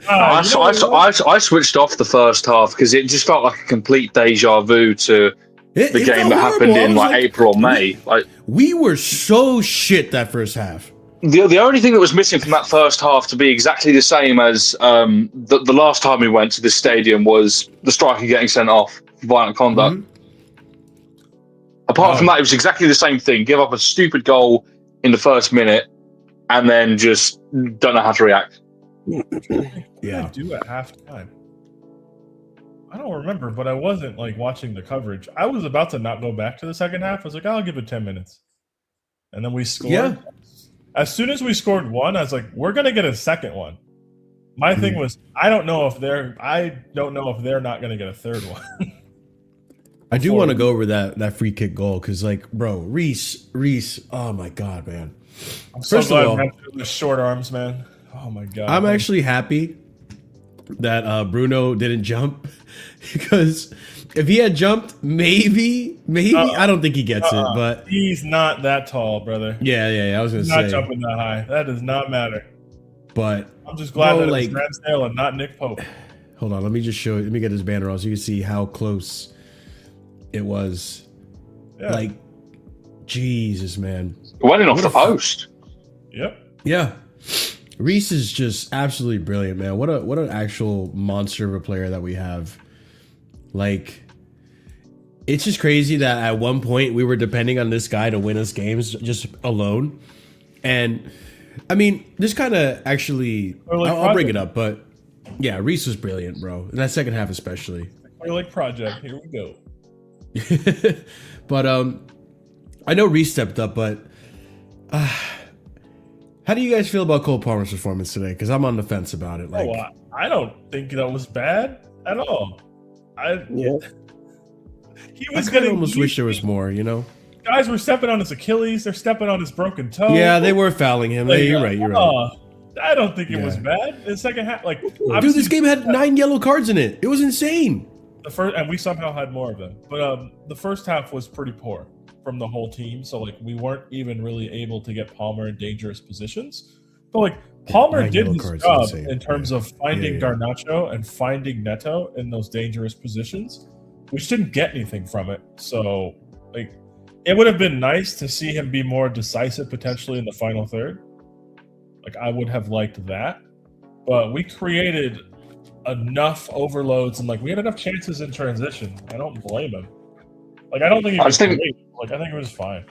I switched off the first half because it just felt like a complete deja vu to the game felt that happened horrible. in like April or May. We were so shit that first half. The only thing that was missing from that first half to be exactly the same as the last time we went to this stadium was the striker getting sent off for violent conduct. Mm-hmm. Apart from that, it was exactly the same thing. Give up a stupid goal in the first minute and then just don't know how to react. What did I do at halftime? I don't remember, but I wasn't like watching the coverage. I was about to not go back to the second half. I was like, I'll give it 10 minutes. And then we scored. Yeah. As soon as we scored one, I was like, we're gonna get a second one. My thing was, I don't know if they're not gonna get a third one. I do want to go over that free kick goal because, like, bro, Reese, oh my god, man. I'm so First of glad all, we have the short arms, man. Oh my god. I'm actually happy that Bruno didn't jump because if he had jumped, maybe I don't think he gets it, but he's not that tall, brother. yeah. I was gonna He's say not jumping that high. That does not matter. but I'm just glad bro, that like, it was Ramsdale and not Nick Pope. hold on, let me just show you. Let me get this banner on so you can see how close it was. Yeah. Like, Jesus, man. Went in off What the a- post. Yep. Yeah. Reese is just absolutely brilliant, man. What an actual monster of a player that we have. Like, it's just crazy that at one point we were depending on this guy to win us games just alone. And I mean, this kind of actually, I'll bring it up, but yeah, Reese was brilliant, bro. In that second half, especially. We're like Project. Here we go. But I know Reese stepped up, but how do you guys feel about Cole Palmer's performance today? Because I'm on the fence about it. Like, I don't think that was bad at all. He was I almost wish there was more, you know? Guys were stepping on his Achilles. They're stepping on his broken toe. Yeah, they were fouling him. Like, You're right. I don't think it was bad. In the second half, like, Dude, this game had 9 yellow cards in it. It was insane. The first, and we somehow had more of them. But the first half was pretty poor from the whole team. So like, we weren't even really able to get Palmer in dangerous positions. But like, Palmer did his job in terms of finding Garnacho and finding Neto in those dangerous positions. We just didn't get anything from it. So like, it would have been nice to see him be more decisive potentially in the final third. Like, I would have liked that. But we created enough overloads and like we had enough chances in transition. I don't blame him. Like, I don't think it was great. Like, I think it was fine.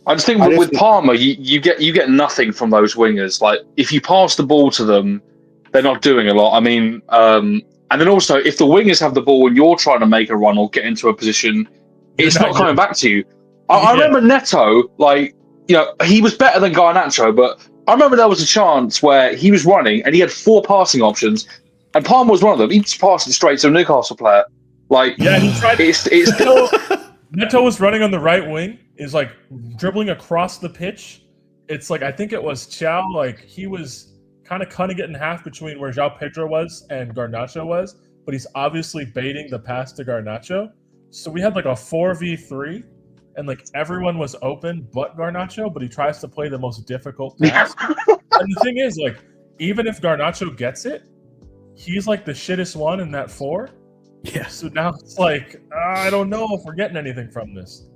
I just think with Palmer, you get nothing from those wingers. Like, if you pass the ball to them, they're not doing a lot. I mean, and then also if the wingers have the ball and you're trying to make a run or get into a position, it's not coming back to you. I remember Neto, like, you know, he was better than Garnacho, but I remember there was a chance where he was running and he had 4 passing options, and Palmer was one of them. He just passed it straight to a Newcastle player. Like, yeah, he tried. It's Neto was running on the right wing, is like dribbling across the pitch. It's like, I think it was Chow, like he was kind of cutting it in half between where João Pedro was and Garnacho was, but he's obviously baiting the pass to Garnacho. So we had like a 4v3, and like everyone was open but Garnacho, but he tries to play the most difficult pass. And the thing is, like, even if Garnacho gets it, he's like the shittest one in that 4. Yeah. So now it's like, I don't know if we're getting anything from this.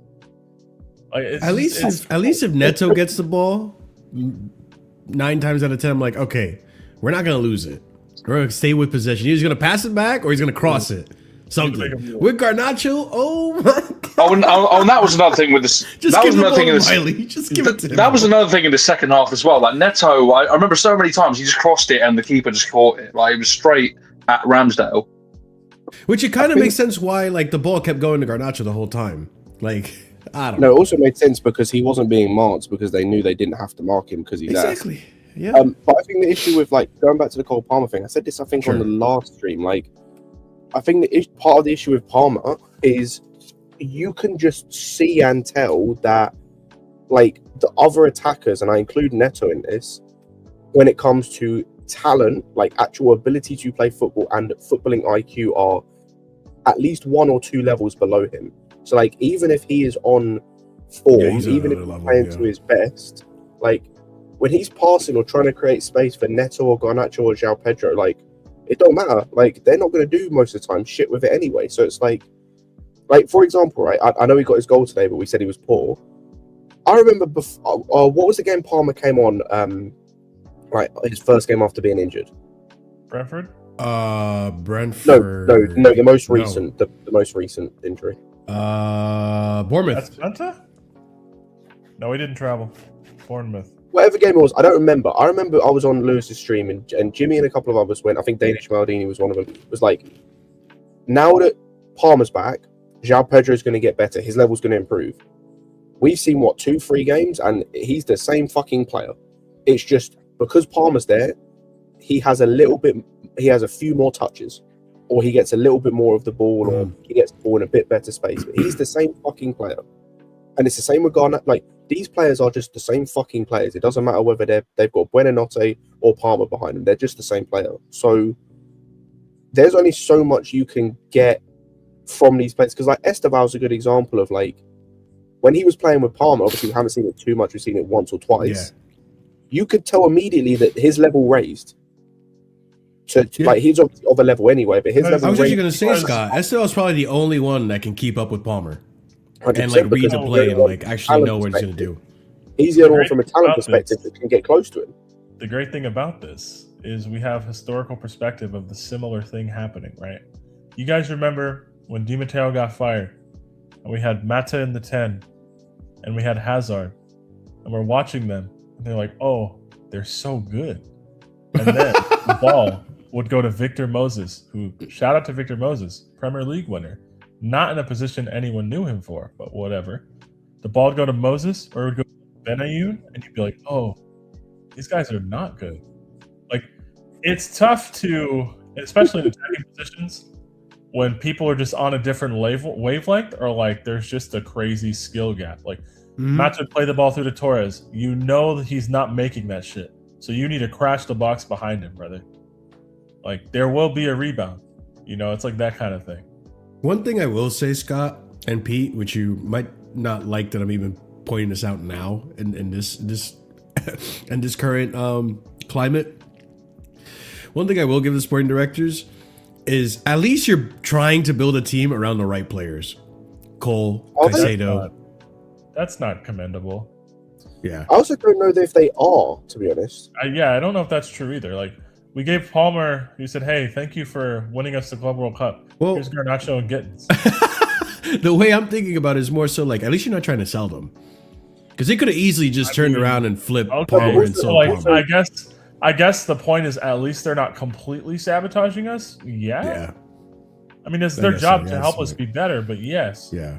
Like, at least if Neto gets the ball, 9 times out of 10, I'm like, okay, we're not gonna lose it. We're gonna stay with possession. He's gonna pass it back or he's gonna cross it. Something with Garnacho. Oh my god. And that was another thing with this. Just that give was the another ball thing to Riley. Just give it to him. That was another thing in the second half as well. Like Neto, I remember so many times he just crossed it and the keeper just caught it. Like, it was straight at Ramsdale. Which it kind of makes sense why like the ball kept going to Garnacho the whole time. Like, I don't know. No, it also made sense because he wasn't being marked because they knew they didn't have to mark him because he's exactly. Yeah. But I think the issue with, like, going back to the Cole Palmer thing, I said this I think on the last stream. Like, I think part of the issue with Palmer is you can just see and tell that, like, the other attackers, and I include Neto in this, when it comes to talent, like actual ability to play football and footballing IQ, are at least 1 or 2 levels below him. So like, even if he is on form, even if he's playing to his best, like when he's passing or trying to create space for Neto or Garnacho or João Pedro, like, it don't matter. Like, they're not going to do most of the time shit with it anyway. So it's like for example, right? I know he got his goal today, but we said he was poor. I remember what was the game Palmer came on? Right, his first game after being injured. Brentford. Brentford. No, the most recent, the most recent injury. Bournemouth. Atlanta? No, he didn't travel. Bournemouth. Whatever game it was, I don't remember. I remember I was on Lewis's stream and Jimmy and a couple of others went. I think Danish Maldini was one of them. It was like, now that Palmer's back, João Pedro is going to get better. His level's going to improve. We've seen 2-3 games, and he's the same fucking player. It's just because Palmer's there, he has a few more touches, or he gets a little bit more of the ball, or he gets the ball in a bit better space. But he's the same fucking player. And it's the same with Garnett. Like, these players are just the same fucking players. It doesn't matter whether they've got Buonanotte, or Palmer behind him. They're just the same player. So there's only so much you can get from these players. Because like Esteval's a good example of like when he was playing with Palmer, obviously we haven't seen it too much, we've seen it once or twice. You could tell immediately that his level raised. So like he's obviously of a level anyway, but his level I was raised. actually going to say, Scott, Esteval's probably the only one that can keep up with Palmer. 100%, And like read the because play and like actually know what he's going to do. He's the only one from a talent perspective that can get close to him. The great thing about this is we have historical perspective of the similar thing happening, right? You guys remember when Di Matteo got fired and we had Mata in the 10 and we had Hazard and we're watching them and they're like, oh, they're so good. And then the ball would go to Victor Moses, who, shout out to Victor Moses, Premier League winner. Not in a position anyone knew him for, but whatever. The ball would go to Moses or it would go to Benayoun, and you'd be like, oh, these guys are not good. Like, it's tough to, especially in attacking positions, when people are just on a different wavelength or like there's just a crazy skill gap. Like, Matt would play the ball through to Torres. You know that he's not making that shit. So you need to crash the box behind him, brother. Like, there will be a rebound. You know, it's like that kind of thing. One thing I will say, Scott and Pete, which you might not like that I'm even pointing this out now in this in this current climate. One thing I will give the sporting directors is at least you're trying to build a team around the right players. Cole, Caicedo. That's not commendable. Yeah. I also don't know if they are, to be honest. I don't know if that's true either. Like, we gave Palmer, he said, hey, thank you for winning us the Club World Cup. Well, here's Garnacho and Gittins. The way I'm thinking about it is more so like, at least you're not trying to sell them. Because they could have easily just turned around and flipped Palmer and sold like, Palmer. I guess the point is at least they're not completely sabotaging us. Yeah. I mean, it's their job to help us be better, but yes. Yeah.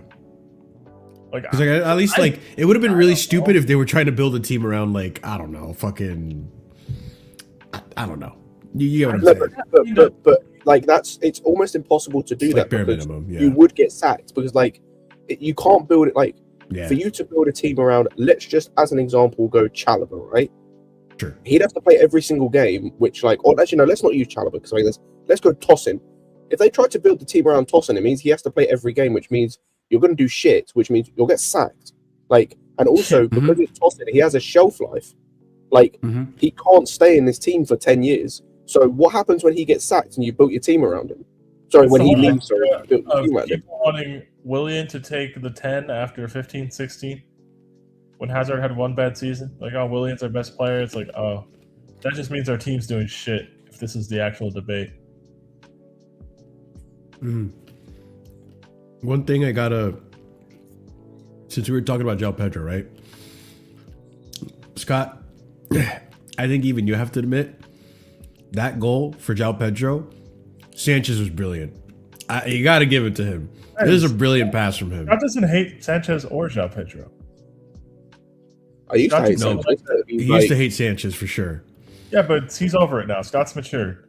Like, at least like it would have been really stupid if they were trying to build a team around like, I don't know, fucking I don't know. You get what I'm saying? But like it's almost impossible to do It's that like bare because minimum, yeah. you would get sacked because like you can't build it like for you to build a team around. Let's just as an example go Chalobah, right? Sure. He'd have to play every single game, which like or actually no, let's not use Chalobah because I mean, let's go Tosin. If they try to build the team around Tosin, it means he has to play every game, which means you're going to do shit, which means you'll get sacked. Like, and also because it's Tosin, he has a shelf life. Like, he can't stay in this team for 10 years. So what happens when he gets sacked and you built your team around him? Sorry, when he leaves, sorry, you built your team around him. People wanting Willian to take the 10 after 15-16 when Hazard had one bad season. Like, oh, Willian's our best player. It's like, oh, that just means our team's doing shit if this is the actual debate. One thing I gotta, since we were talking about João Pedro, right? Scott, I think even you have to admit that goal for João Pedro, Sanchez was brilliant. You got to give it to him. This is a brilliant pass from him. Scott doesn't hate Sanchez or João Pedro. I used to hate Sanchez. He used to hate Sanchez for sure. Yeah, but he's over it now. Scott's matured.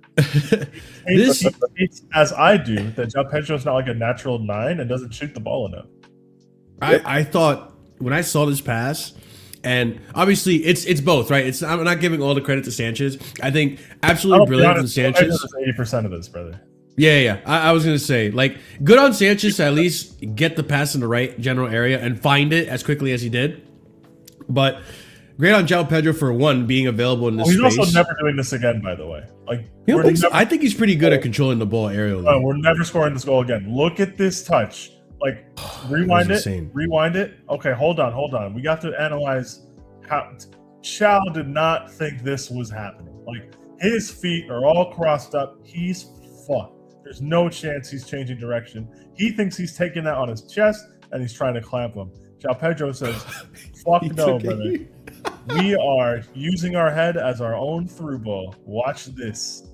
He hates, as I do, that João Pedro's not like a natural 9 and doesn't shoot the ball enough. I thought when I saw this pass, and obviously it's both, right? I'm not giving all the credit to Sanchez. I think absolutely brilliant from Sanchez. 80% of this, brother. Yeah. I was gonna say, like, good on Sanchez to at least get the pass in the right general area and find it as quickly as he did. But great on João Pedro for one being available in this space. He's also never doing this again, by the way. Like, I think he's pretty good at controlling the ball aerially. We're never scoring this goal again. Look at this touch. Like, rewind it. insane. Rewind it. Okay, hold on. We got to analyze how Chow did not think this was happening. Like, his feet are all crossed up. He's fucked. There's no chance he's changing direction. He thinks he's taking that on his chest and he's trying to clamp him. João Pedro says, fuck no, brother. We are using our head as our own through ball. Watch this.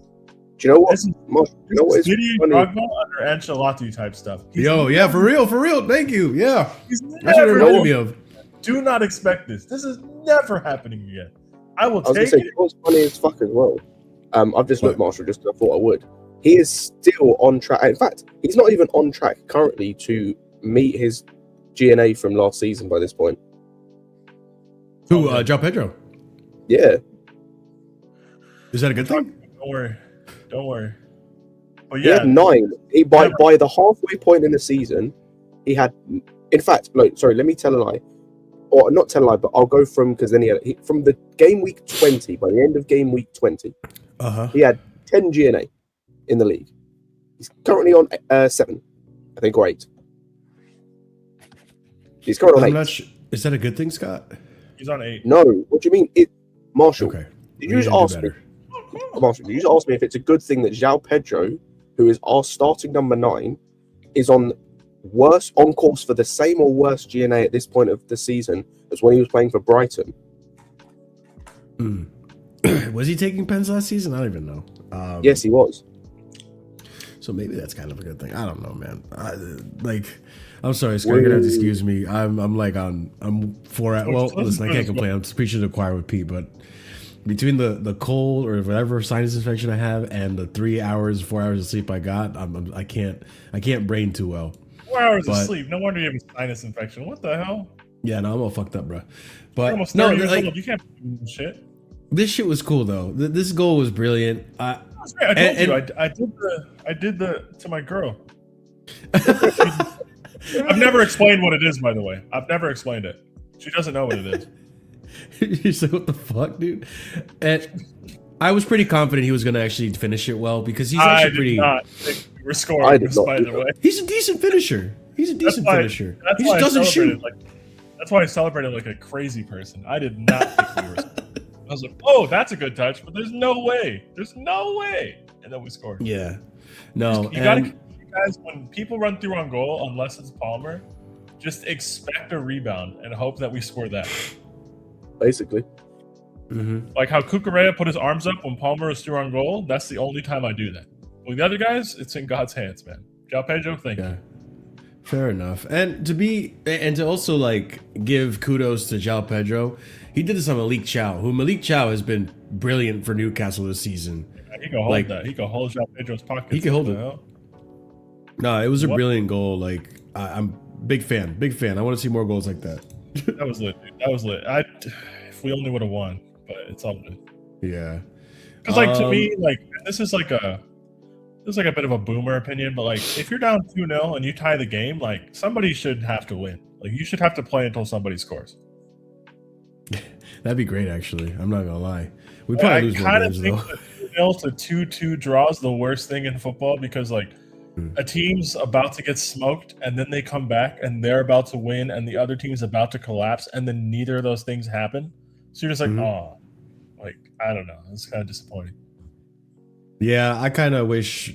Do you know what? This is Didier Drogba under Ancelotti type stuff. Yeah, for real. Thank you. Yeah. He's That's what it reminded me of. Do not expect this. This is never happening again. I was take it. You know what's funny as fuck as well? I've just looked Marshall just because I thought I would. He is still on track. In fact, he's not even on track currently to meet his GNA from last season by this point. Who, João Pedro? Yeah. Is that a good thing? Don't worry. Don't worry. But He yeah, had 9. By the halfway point in the season, he had. In fact, sorry, let me tell a lie, or not tell a lie, but I'll go from because then from the game week 20. By the end of game week 20, he had 10 GNA in the league. He's currently on 7, I think, or 8. He's currently on 8. Is that a good thing, Scott? he's on 8. No, what do you mean? Marshall. Okay. Did you just ask me? Marshall, did you just ask me if it's a good thing that João Pedro, who is our starting number 9, is on course for the same or worse GNA at this point of the season as when he was playing for Brighton? Was he taking pens last season? I don't even know. Yes, he was. So maybe that's kind of a good thing. I don't know, man. I'm sorry, Scott. You're gonna have to excuse me. I'm 4 out. Well, listen, I can't complain. I'm preaching to the choir with Pete, but between the cold or whatever sinus infection I have and the 3 hours, 4 hours of sleep I got, I can't brain too well. 4 hours of sleep. No wonder you have a sinus infection. What the hell? Yeah, no, I'm all fucked up, bro. You're But almost no, 30 years old. You can't do shit. this shit was cool though. This goal was brilliant. I told you, I did the to my girl. I've never explained what it is, by the way. I've never explained it. She doesn't know what it is. He's like, what the fuck, dude? And I was pretty confident he was going to actually finish it well because he's actually pretty. Not think we were scoring this, by the way. He's a decent finisher. He just doesn't shoot. That's why I celebrated like a crazy person. I did not think we were scoring. I was like, oh, that's a good touch, but there's no way. There's no way. And then we scored. Yeah. No. You guys, when people run through on goal, unless it's Palmer, just expect a rebound and hope that we score that. Basically. Mm-hmm. Like how Cucurella put his arms up when Palmer was through on goal. That's the only time I do that. With the other guys, it's in God's hands, man. João Pedro, thank you. Fair enough. And to also like give kudos to João Pedro, he did this on Malik Chow, who Malik Chow has been brilliant for Newcastle this season. He can hold that. He can hold João Pedro's pocket. He can hold it. No, it was a brilliant goal. Like I'm big fan. I want to see more goals like that. That was lit, dude. That was lit. If we only would have won, but it's all good. Yeah. Because like to me, like this is like a bit of a boomer opinion, but like if you're down 2-0 and you tie the game, like somebody should have to win. Like you should have to play until somebody scores. That'd be great, actually. I'm not gonna lie. We probably lose more games though. 2-0 to 2-2 draw is the worst thing in football because like a team's about to get smoked and then they come back and they're about to win and the other team's about to collapse and then neither of those things happen. So you're just like, oh, like I don't know. It's kind of disappointing. Yeah, I kind of wish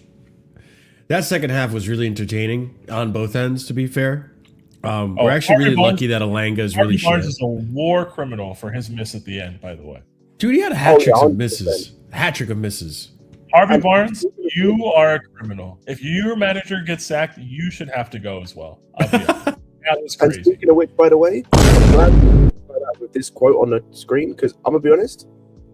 that second half was really entertaining on both ends. To be fair, we're actually really lucky that Alanga is really shit. Barnes is a war criminal for his miss at the end. By the way, dude, he had a hat trick of misses. Hat trick of misses. Harvey Barnes, you are a criminal. If your manager gets sacked, you should have to go as well. I'll be honest. That was crazy. And speaking of which, by the way, I'm glad you put that with this quote on the screen because I'm gonna be honest,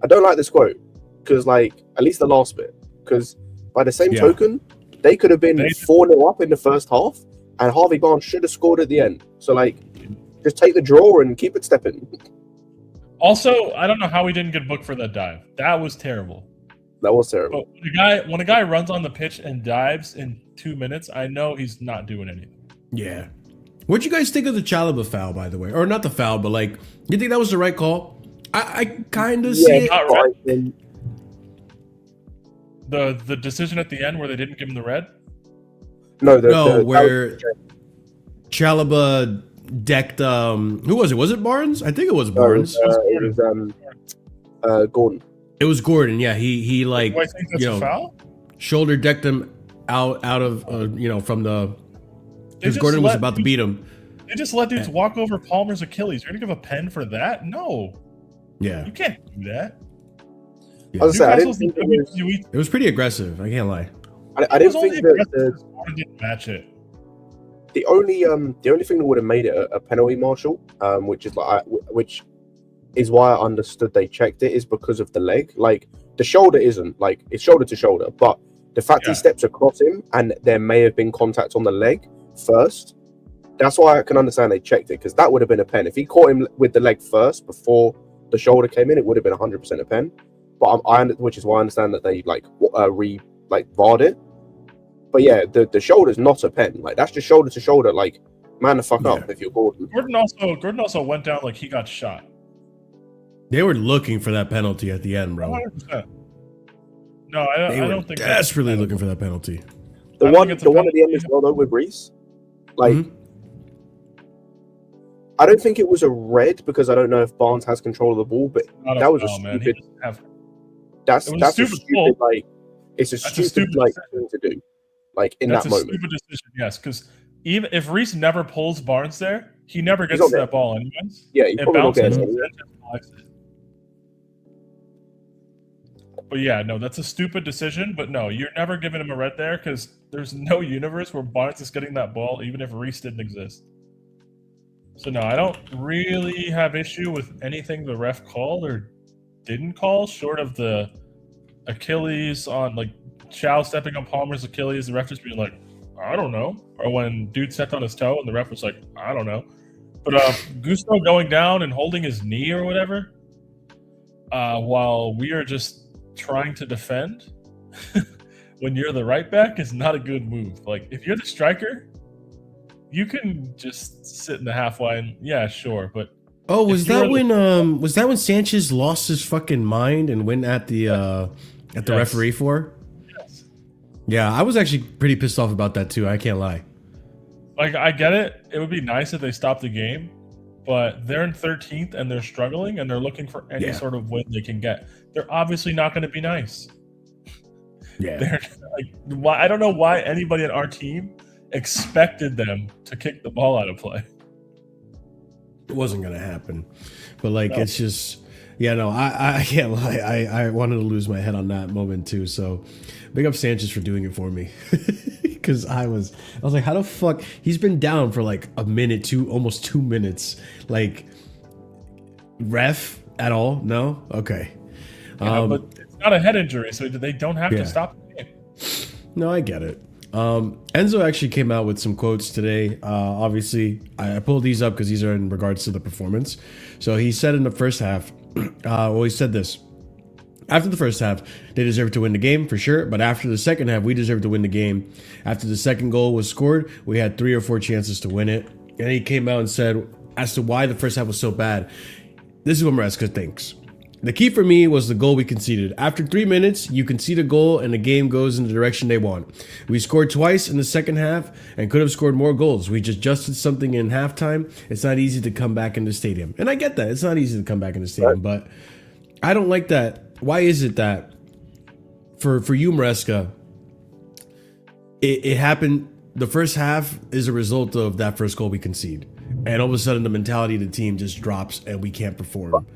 I don't like this quote because like at least the last bit. Because by the same token, they could have been 4-0 up in the first half, and Harvey Barnes should have scored at the end. So like, just take the draw and keep it stepping. Also, I don't know how we didn't get booked for that dive. That was terrible. That was terrible. But when a guy runs on the pitch and dives in 2 minutes, I know he's not doing anything. Yeah. What'd you guys think of the Chalaba foul, by the way? Or not the foul, but like, you think that was the right call? I kind of see it. Not right. The decision at the end where they didn't give him the red? No, where Chalaba decked who was it? Was it Barnes? I think it was Barnes. It was Gordon. It was Gordon, yeah. He like I think that's a foul? Shoulder decked him out of from the because Gordon was about to beat him. They just let dudes walk over Palmer's Achilles. You're gonna give a pen for that? No. Yeah. You can't do that. Yeah. It was pretty aggressive. I can't lie. I didn't think that Gordon didn't match it. The only thing that would have made it a penalty, Marshall, which is why I understood they checked it, is because of the leg. Like the shoulder isn't like it's shoulder to shoulder, but the fact he steps across him and there may have been contact on the leg first. That's why I can understand they checked it because that would have been a pen. If he caught him with the leg first before the shoulder came in, it would have been 100% a pen. which is why I understand that they VAR'd it. But yeah, the shoulder's not a pen. Like that's just shoulder to shoulder. Like man, the fuck up if you're Gordon. Gordon also went down like he got shot. They were looking for that penalty at the end, bro. 100%. No, I don't think desperately looking for that penalty. The one at the end as well though with Reese, like. Mm-hmm. I don't think it was a red because I don't know if Barnes has control of the ball, but that was a stupid. That's a stupid like. It's a stupid like thing to do, like in that moment. That's a stupid decision, yes, because even if Reese never pulls Barnes there, he never gets to that ball anyways. Yeah, he probably bounces and But yeah, no, that's a stupid decision. But no, you're never giving him a red there because there's no universe where Barnes is getting that ball, even if Reese didn't exist. So no, I don't really have issue with anything the ref called or didn't call, short of the Achilles on like Chow stepping on Palmer's Achilles, the ref just being like, I don't know. Or when dude stepped on his toe and the ref was like, I don't know. But Gusto going down and holding his knee or whatever, while we are just trying to defend when you're the right back is not a good move. Like if you're the striker, you can just sit in the half line. Yeah, sure. But was that when Sanchez lost his fucking mind and went at the referee for? Yes. Yeah, I was actually pretty pissed off about that too. I can't lie. Like I get it. It would be nice if they stopped the game, but they're in 13th and they're struggling and they're looking for any sort of win they can get. They're obviously not going to be nice. Yeah. They're like, I don't know why anybody on our team expected them to kick the ball out of play. It wasn't gonna happen, but like it's just I can't lie. I wanted to lose my head on that moment too. So big up Sanchez for doing it for me because I was like, how the fuck he's been down for like a minute, almost 2 minutes. Like ref at all? No, okay. But it's not a head injury, so they don't have to stop the game. No, I get it. Enzo actually came out with some quotes today. Obviously, I pulled these up because these are in regards to the performance. So he said in the first half, he said this. After the first half, they deserved to win the game for sure. But after the second half, we deserved to win the game. After the second goal was scored, we had 3 or 4 chances to win it. And he came out and said, as to why the first half was so bad, this is what Maresca thinks. The key for me was the goal we conceded. After 3 minutes, you concede a goal and the game goes in the direction they want. We scored twice in the second half and could have scored more goals. We just adjusted something in halftime. It's not easy to come back in the stadium. And I get that. It's not easy to come back in the stadium, but I don't like that. Why is it that for you, Maresca, it happened, the first half is a result of that first goal we concede. And all of a sudden the mentality of the team just drops and we can't perform.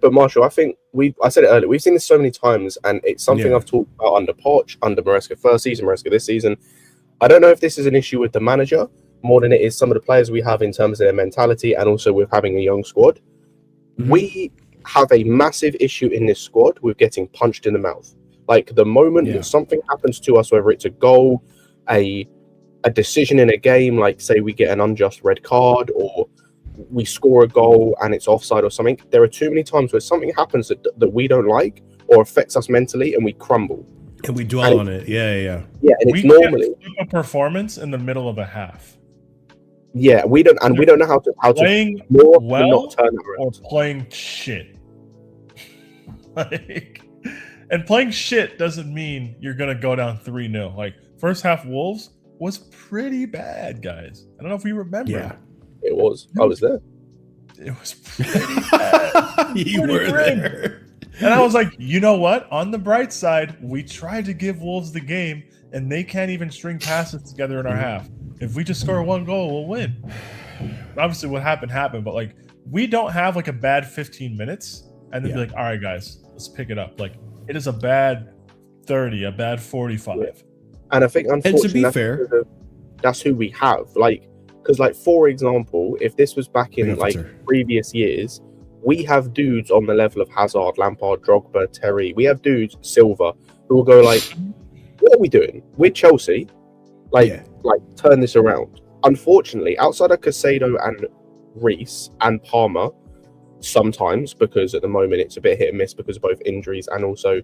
But Marshall, I think I said it earlier, we've seen this so many times, and it's something I've talked about under Poch, under Maresca first season, Maresca this season. I don't know if this is an issue with the manager more than it is some of the players we have in terms of their mentality and also with having a young squad. Mm-hmm. We have a massive issue in this squad with getting punched in the mouth. Like the moment that something happens to us, whether it's a goal, a decision in a game, like say we get an unjust red card or we score a goal and it's offside or something, there are too many times where something happens that we don't like or affects us mentally and we crumble. And we dwell on it. Yeah. Yeah, and it's normally a performance in the middle of a half. Yeah, we don't know how to playing more well not turn it or playing shit. And playing shit doesn't mean you're gonna go down 3-0. Like first half Wolves was pretty bad, guys. I don't know if you remember. Yeah, it was. I was there. It was pretty bad. You were there. And I was like, you know what? On the bright side, we tried to give Wolves the game, and they can't even string passes together in our half. If we just score one goal, we'll win. Obviously, what happened, but like, we don't have like a bad 15 minutes and then be like, all right, guys, let's pick it up. Like, it is a bad 30, a bad 45. Yeah. And I think, unfortunately, and to be fair, that's who we have. Like, because, like, for example, if this was back in previous years, we have dudes on the level of Hazard, Lampard, Drogba, Terry. We have dudes, Silva, who will go like, what are we doing? We're Chelsea. Like, turn this around. Unfortunately, outside of Casado and Reese and Palmer, sometimes, because at the moment it's a bit hit and miss because of both injuries and also,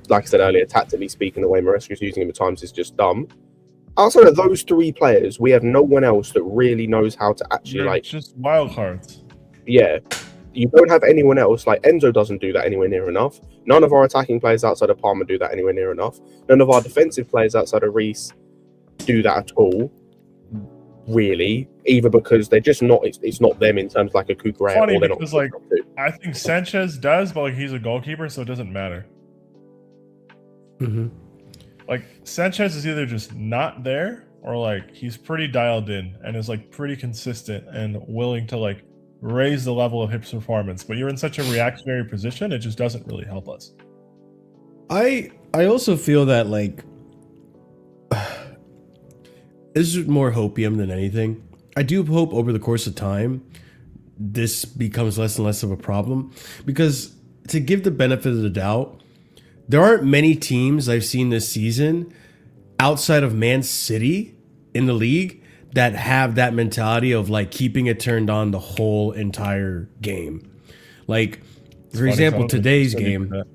like I said earlier, tactically speaking, the way Maresca's using him at times is just dumb. Outside of those three players, we have no one else that really knows how to actually They're just wild cards. Yeah, you don't have anyone else. Like Enzo doesn't do that anywhere near enough. None of our attacking players outside of Palmer do that anywhere near enough. None of our defensive players outside of Reece do that at all. Really, either because they're just not. It's not them in terms of like a Kukurea. Funny Or they're because not like I think Sanchez does, but like he's a goalkeeper, so it doesn't matter. Mm-hmm. Like Sanchez is either just not there or like he's pretty dialed in and is like pretty consistent and willing to like raise the level of his performance. But you're in such a reactionary position, it just doesn't really help us. I also feel that like this is more hopium than anything. I do hope over the course of time this becomes less and less of a problem, because to give the benefit of the doubt, there aren't many teams I've seen this season outside of Man City in the league that have that mentality of like keeping it turned on the whole entire game. Like, for example, today's game, what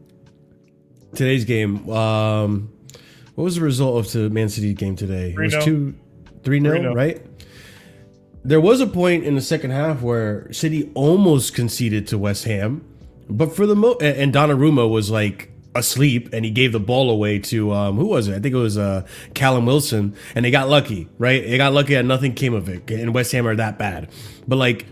was the result of the Man City game today? It was 3-0, right? There was a point in the second half where City almost conceded to West Ham, but for the and Donnarumma was like asleep and he gave the ball away to who was it? I think it was Callum Wilson, and they got lucky, right? They got lucky and nothing came of it. And West Ham are that bad. But like,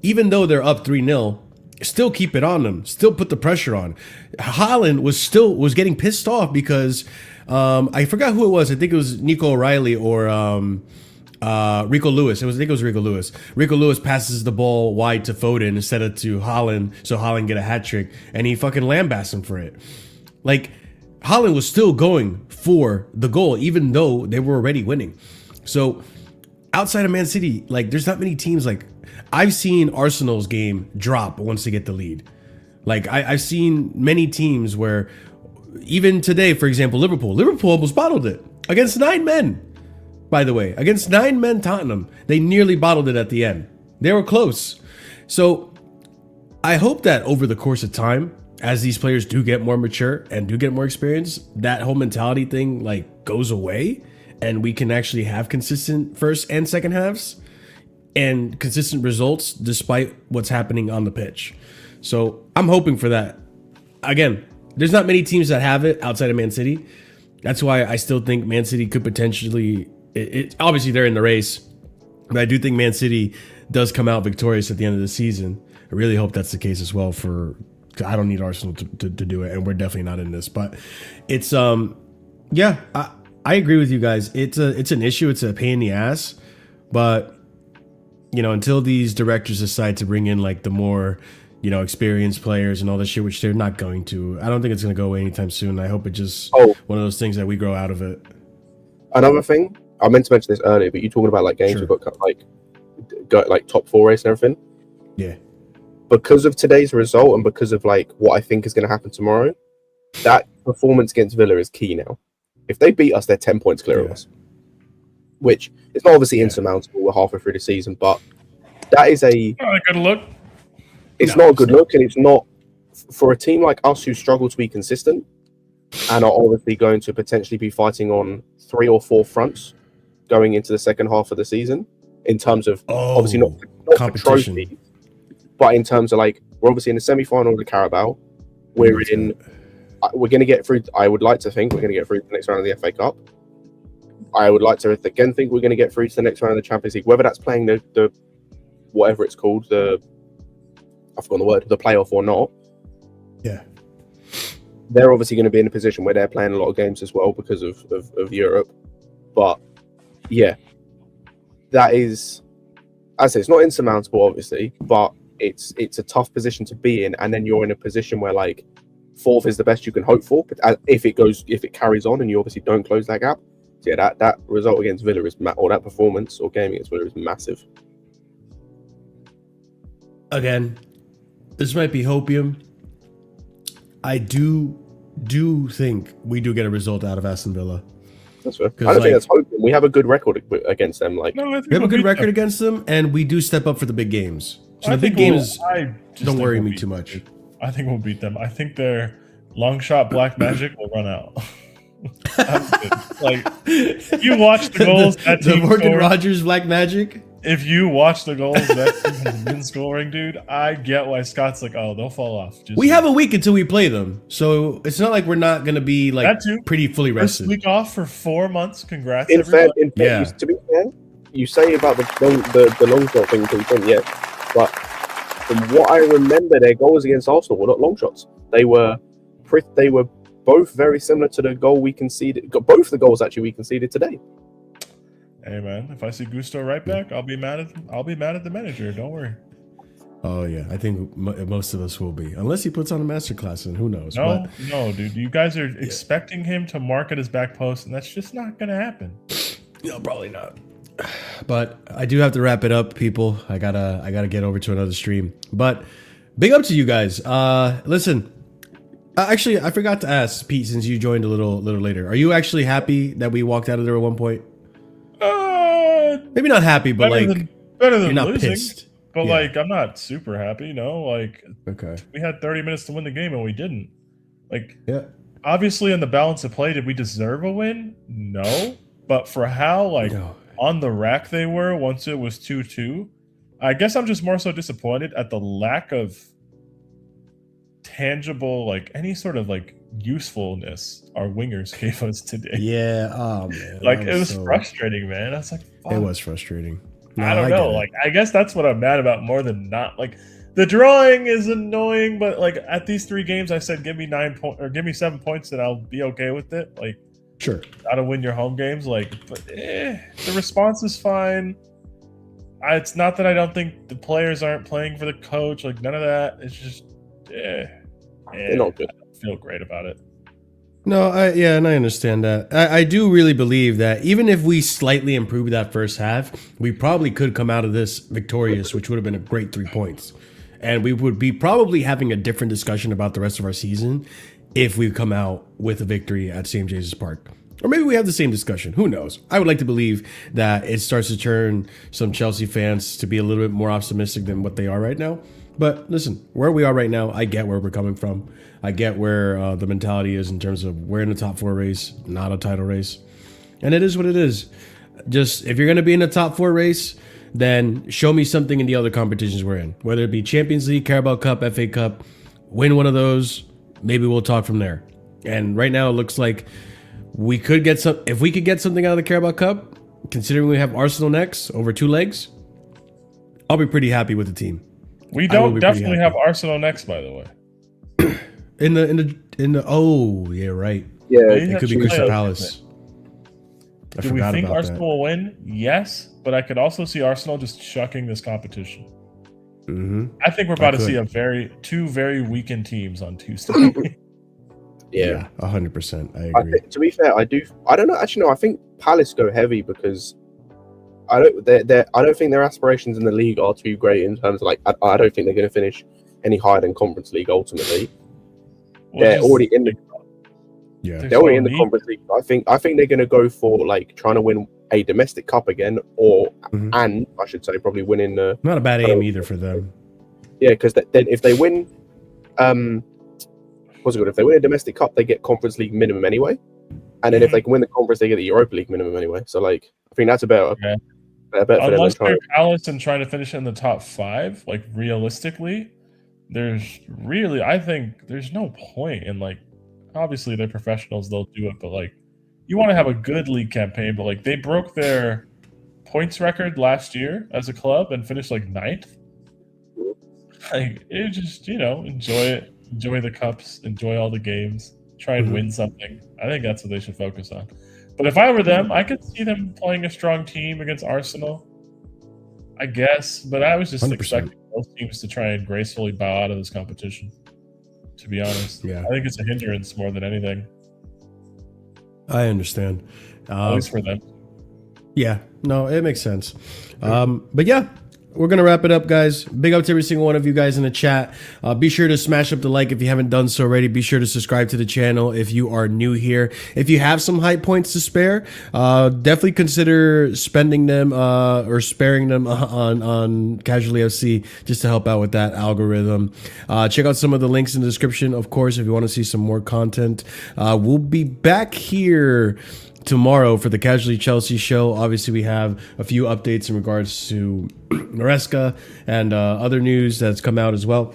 even though they're up 3-0, still keep it on them. Still put the pressure on. Haaland was getting pissed off because I forgot who it was. I think it was Nico O'Reilly or Rico Lewis. I think it was Rico Lewis. Rico Lewis passes the ball wide to Foden instead of to Haaland, so Haaland get a hat trick, and he fucking lambasts him for it. Like, Haaland was still going for the goal, even though they were already winning. So, outside of Man City, like, there's not many teams. Like, I've seen Arsenal's game drop once they get the lead. Like, I've seen many teams where, even today, for example, Liverpool almost bottled it against 9 men. By the way, against 9 men Tottenham, they nearly bottled it at the end. They were close. So I hope that over the course of time, as these players do get more mature and do get more experience, that whole mentality thing like goes away and we can actually have consistent first and second halves and consistent results despite what's happening on the pitch. So I'm hoping for that. Again, there's not many teams that have it outside of Man City. That's why I still think Man City could potentially... obviously they're in the race, but I do think Man City does come out victorious at the end of the season. I really hope that's the case as well. I don't need Arsenal to do it, and we're definitely not in this. But it's yeah, I agree with you guys. It's an issue. It's a pain in the ass, but you know, until these directors decide to bring in like the more, you know, experienced players and all this shit, which they're not going to. I don't think it's going to go away anytime soon. I hope it just one of those things that we grow out of it. Another thing, I meant to mention this earlier, but you talking about like games we've got like top 4 race and everything. Yeah. Because of today's result and because of like what I think is going to happen tomorrow, that performance against Villa is key now. If they beat us, they're 10 points clear of us, which is not obviously insurmountable. We're halfway through the season, but that is not a good look. It's not a good look, and it's not for a team like us who struggle to be consistent and are obviously going to potentially be fighting on 3 or 4 fronts going into the second half of the season in terms of obviously not competition, for trophies, but in terms of like we're obviously in the semi-final of the Carabao. We're going to get through. I would like to think we're going to get through to the next round of the FA Cup. I would like to again think we're going to get through to the next round of the Champions League, whether that's playing the whatever it's called, I've forgotten the word, the playoff or not. Yeah. They're obviously going to be in a position where they're playing a lot of games as well because of Europe. But yeah, that is, as I say, it's not insurmountable, obviously, but it's a tough position to be in. And then you're in a position where like 4th is the best you can hope for. But if it carries on and you obviously don't close that gap, so yeah, that result against Villa is or that performance or game against Villa is massive. Again, this might be hopium. I do think we do get a result out of Aston Villa. That's fair. I don't think that's hopium. We have a good record against them. Like we have a good record against them, and we do step up for the big games. So the big game is. I just Don't think worry we'll me beat too them, much. dude. I think we'll beat them. I think their long shot black magic will run out. Like, if you watch the goals that the team Morgan scored, Rogers Black Magic. if you watch the goals that team has been scoring, dude, I get why Scott's like, oh, they'll fall off. Just We have a week until we play them, so it's not like we're not gonna be like That too. pretty fully first rested. week off for 4 months. Congrats, In fair, everybody. Yeah. to be fair, you say about the long shot thing, yeah, but from what I remember, their goals against Arsenal were not long shots. They were both very similar to the goal we conceded. Both the goals actually we conceded today. Hey man, if I see Gusto right back, I'll be mad at the manager. Don't worry. Oh yeah, I think most of us will be, unless he puts on a masterclass, and who knows? No, dude. You guys are expecting him to mark at his back post, and that's just not gonna happen. No, probably not. But I do have to wrap it up, people. I gotta get over to another stream. But big up to you guys. Listen, actually, I forgot to ask Pete, since you joined a little later. Are you actually happy that we walked out of there at one point? Maybe not happy, but better like than you're not losing. pissed. But Yeah. like, I'm not super happy. Like, Okay. we had 30 minutes to win the game and we didn't. Like, Yeah. obviously, in the balance of play, did we deserve a win? No. But for how No. on the rack they were once it was 2-2, I guess I'm just more so disappointed at the lack of tangible, like any sort of like usefulness our wingers gave us today. Yeah. Oh man. Like, that it was so- frustrating, man. I was like, fuck. It was frustrating. No, I don't get know. it. Like, I guess that's what I'm mad about more than not. Like, the drawing is annoying, but like at these 3 games, I said give me 9 points or give me 7 points, and I'll be okay with it. Like, Sure. gotta win your home games. Like, but the response is fine. It's not that I don't think the players aren't playing for the coach. Like, none of that. It's just, They're not good. I don't feel great about it. No, and I understand that. I do really believe that even if we slightly improved that first half, we probably could come out of this victorious, which would have been a great 3 points. And we would be probably having a different discussion about the rest of our season if we come out with a victory at St. James's Park. Or maybe we have the same discussion. Who knows? I would like to believe that it starts to turn some Chelsea fans to be a little bit more optimistic than what they are right now. But listen, where we are right now, I get where we're coming from. I get where the mentality is in terms of we're in the top 4 race, not a title race. And it is what it is. Just if you're going to be in the top 4 race, then show me something in the other competitions we're in. Whether it be Champions League, Carabao Cup, FA Cup, win one of those, maybe we'll talk from there. And right now it looks like we could get some. If we could get something out of the Carabao Cup, considering we have Arsenal next over 2 legs, I'll be pretty happy with the team. We I will don't be pretty definitely happy. have Arsenal next, by the way. In the oh yeah, right. Yeah, They It have could be two Crystal playoffs, Palace. I Do we forgot think about Arsenal that. will win? Yes, but I could also see Arsenal just chucking this competition. Mm-hmm. I think we're about to could. see two very weakened teams on Tuesday. yeah. 100%. I I agree. think, to be fair, I don't know. Actually, no. I think Palace go heavy because I don't think their aspirations in the league are too great in terms of like. I don't think they're going to finish any higher than Conference League ultimately. They're already in the Yeah. they're already in the need- Conference League. I think they're going to go for like trying to win a domestic cup again, or Mhm. and I should say probably winning the Not a bad aim either for them. yeah, because then if they win, what's it called? If they win a domestic cup, they get Conference League minimum anyway, and then if they can win the conference, they get the Europa League minimum anyway. So like, I think that's a better Yeah. bet for them than Unless trying. they're Palace and trying to finish in the top 5, like realistically, I think there's no point in like. Obviously, they're professionals; they'll do it. But like, you want to have a good league campaign. But like, they broke their points record last year as a club and finished like 9th. Like, it just enjoy it, enjoy the cups, enjoy all the games, try and Mhm. win something. I think that's what they should focus on. But if I were them, I could see them playing a strong team against Arsenal. I guess, but I was just 100%. expecting both teams to try and gracefully bow out of this competition. To be honest, Yeah. I think it's a hindrance more than anything, I understand. at least for them. Yeah, no, it makes sense. But yeah, we're gonna wrap it up, guys. Big up to every single one of you guys in the chat. Be sure to smash up the like if you haven't done so already. Be sure to subscribe to the channel if you are new here. If you have some hype points to spare, definitely consider spending them or sparing them on Casually FC just to help out with that algorithm. Check out some of the links in the description, of course, if you want to see some more content. We'll be back here tomorrow for the Casually Chelsea show. Obviously, we have a few updates in regards to Maresca and other news that's come out as well.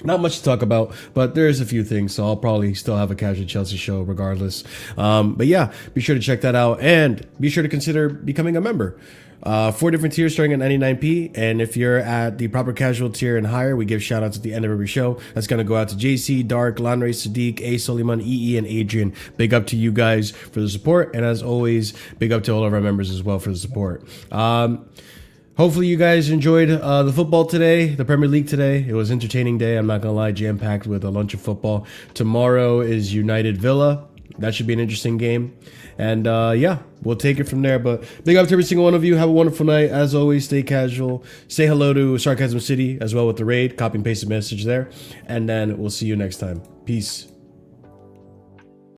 Not much to talk about, but there's a few things, so I'll probably still have a Casually Chelsea show regardless. But yeah, be sure to check that out, and be sure to consider becoming a member. 4 different tiers starting at 99p, and if you're at the proper casual tier and higher, we give shout outs at the end of every show. That's going to go out to JC, Dark, Lanray, Sadiq, A. Soliman, EE, and Adrian. Big up to you guys for the support, and as always, big up to all of our members as well for the support. Hopefully you guys enjoyed the football today, the Premier League today. It was an entertaining day, I'm not going to lie, jam-packed with a lunch of football. Tomorrow is United Villa. That should be an interesting game. And yeah, we'll take it from there. But big up to every single one of you. Have a wonderful night. As always, stay casual. Say hello to Sarcasm City as well with the raid. Copy and paste the message there. And then we'll see you next time. Peace.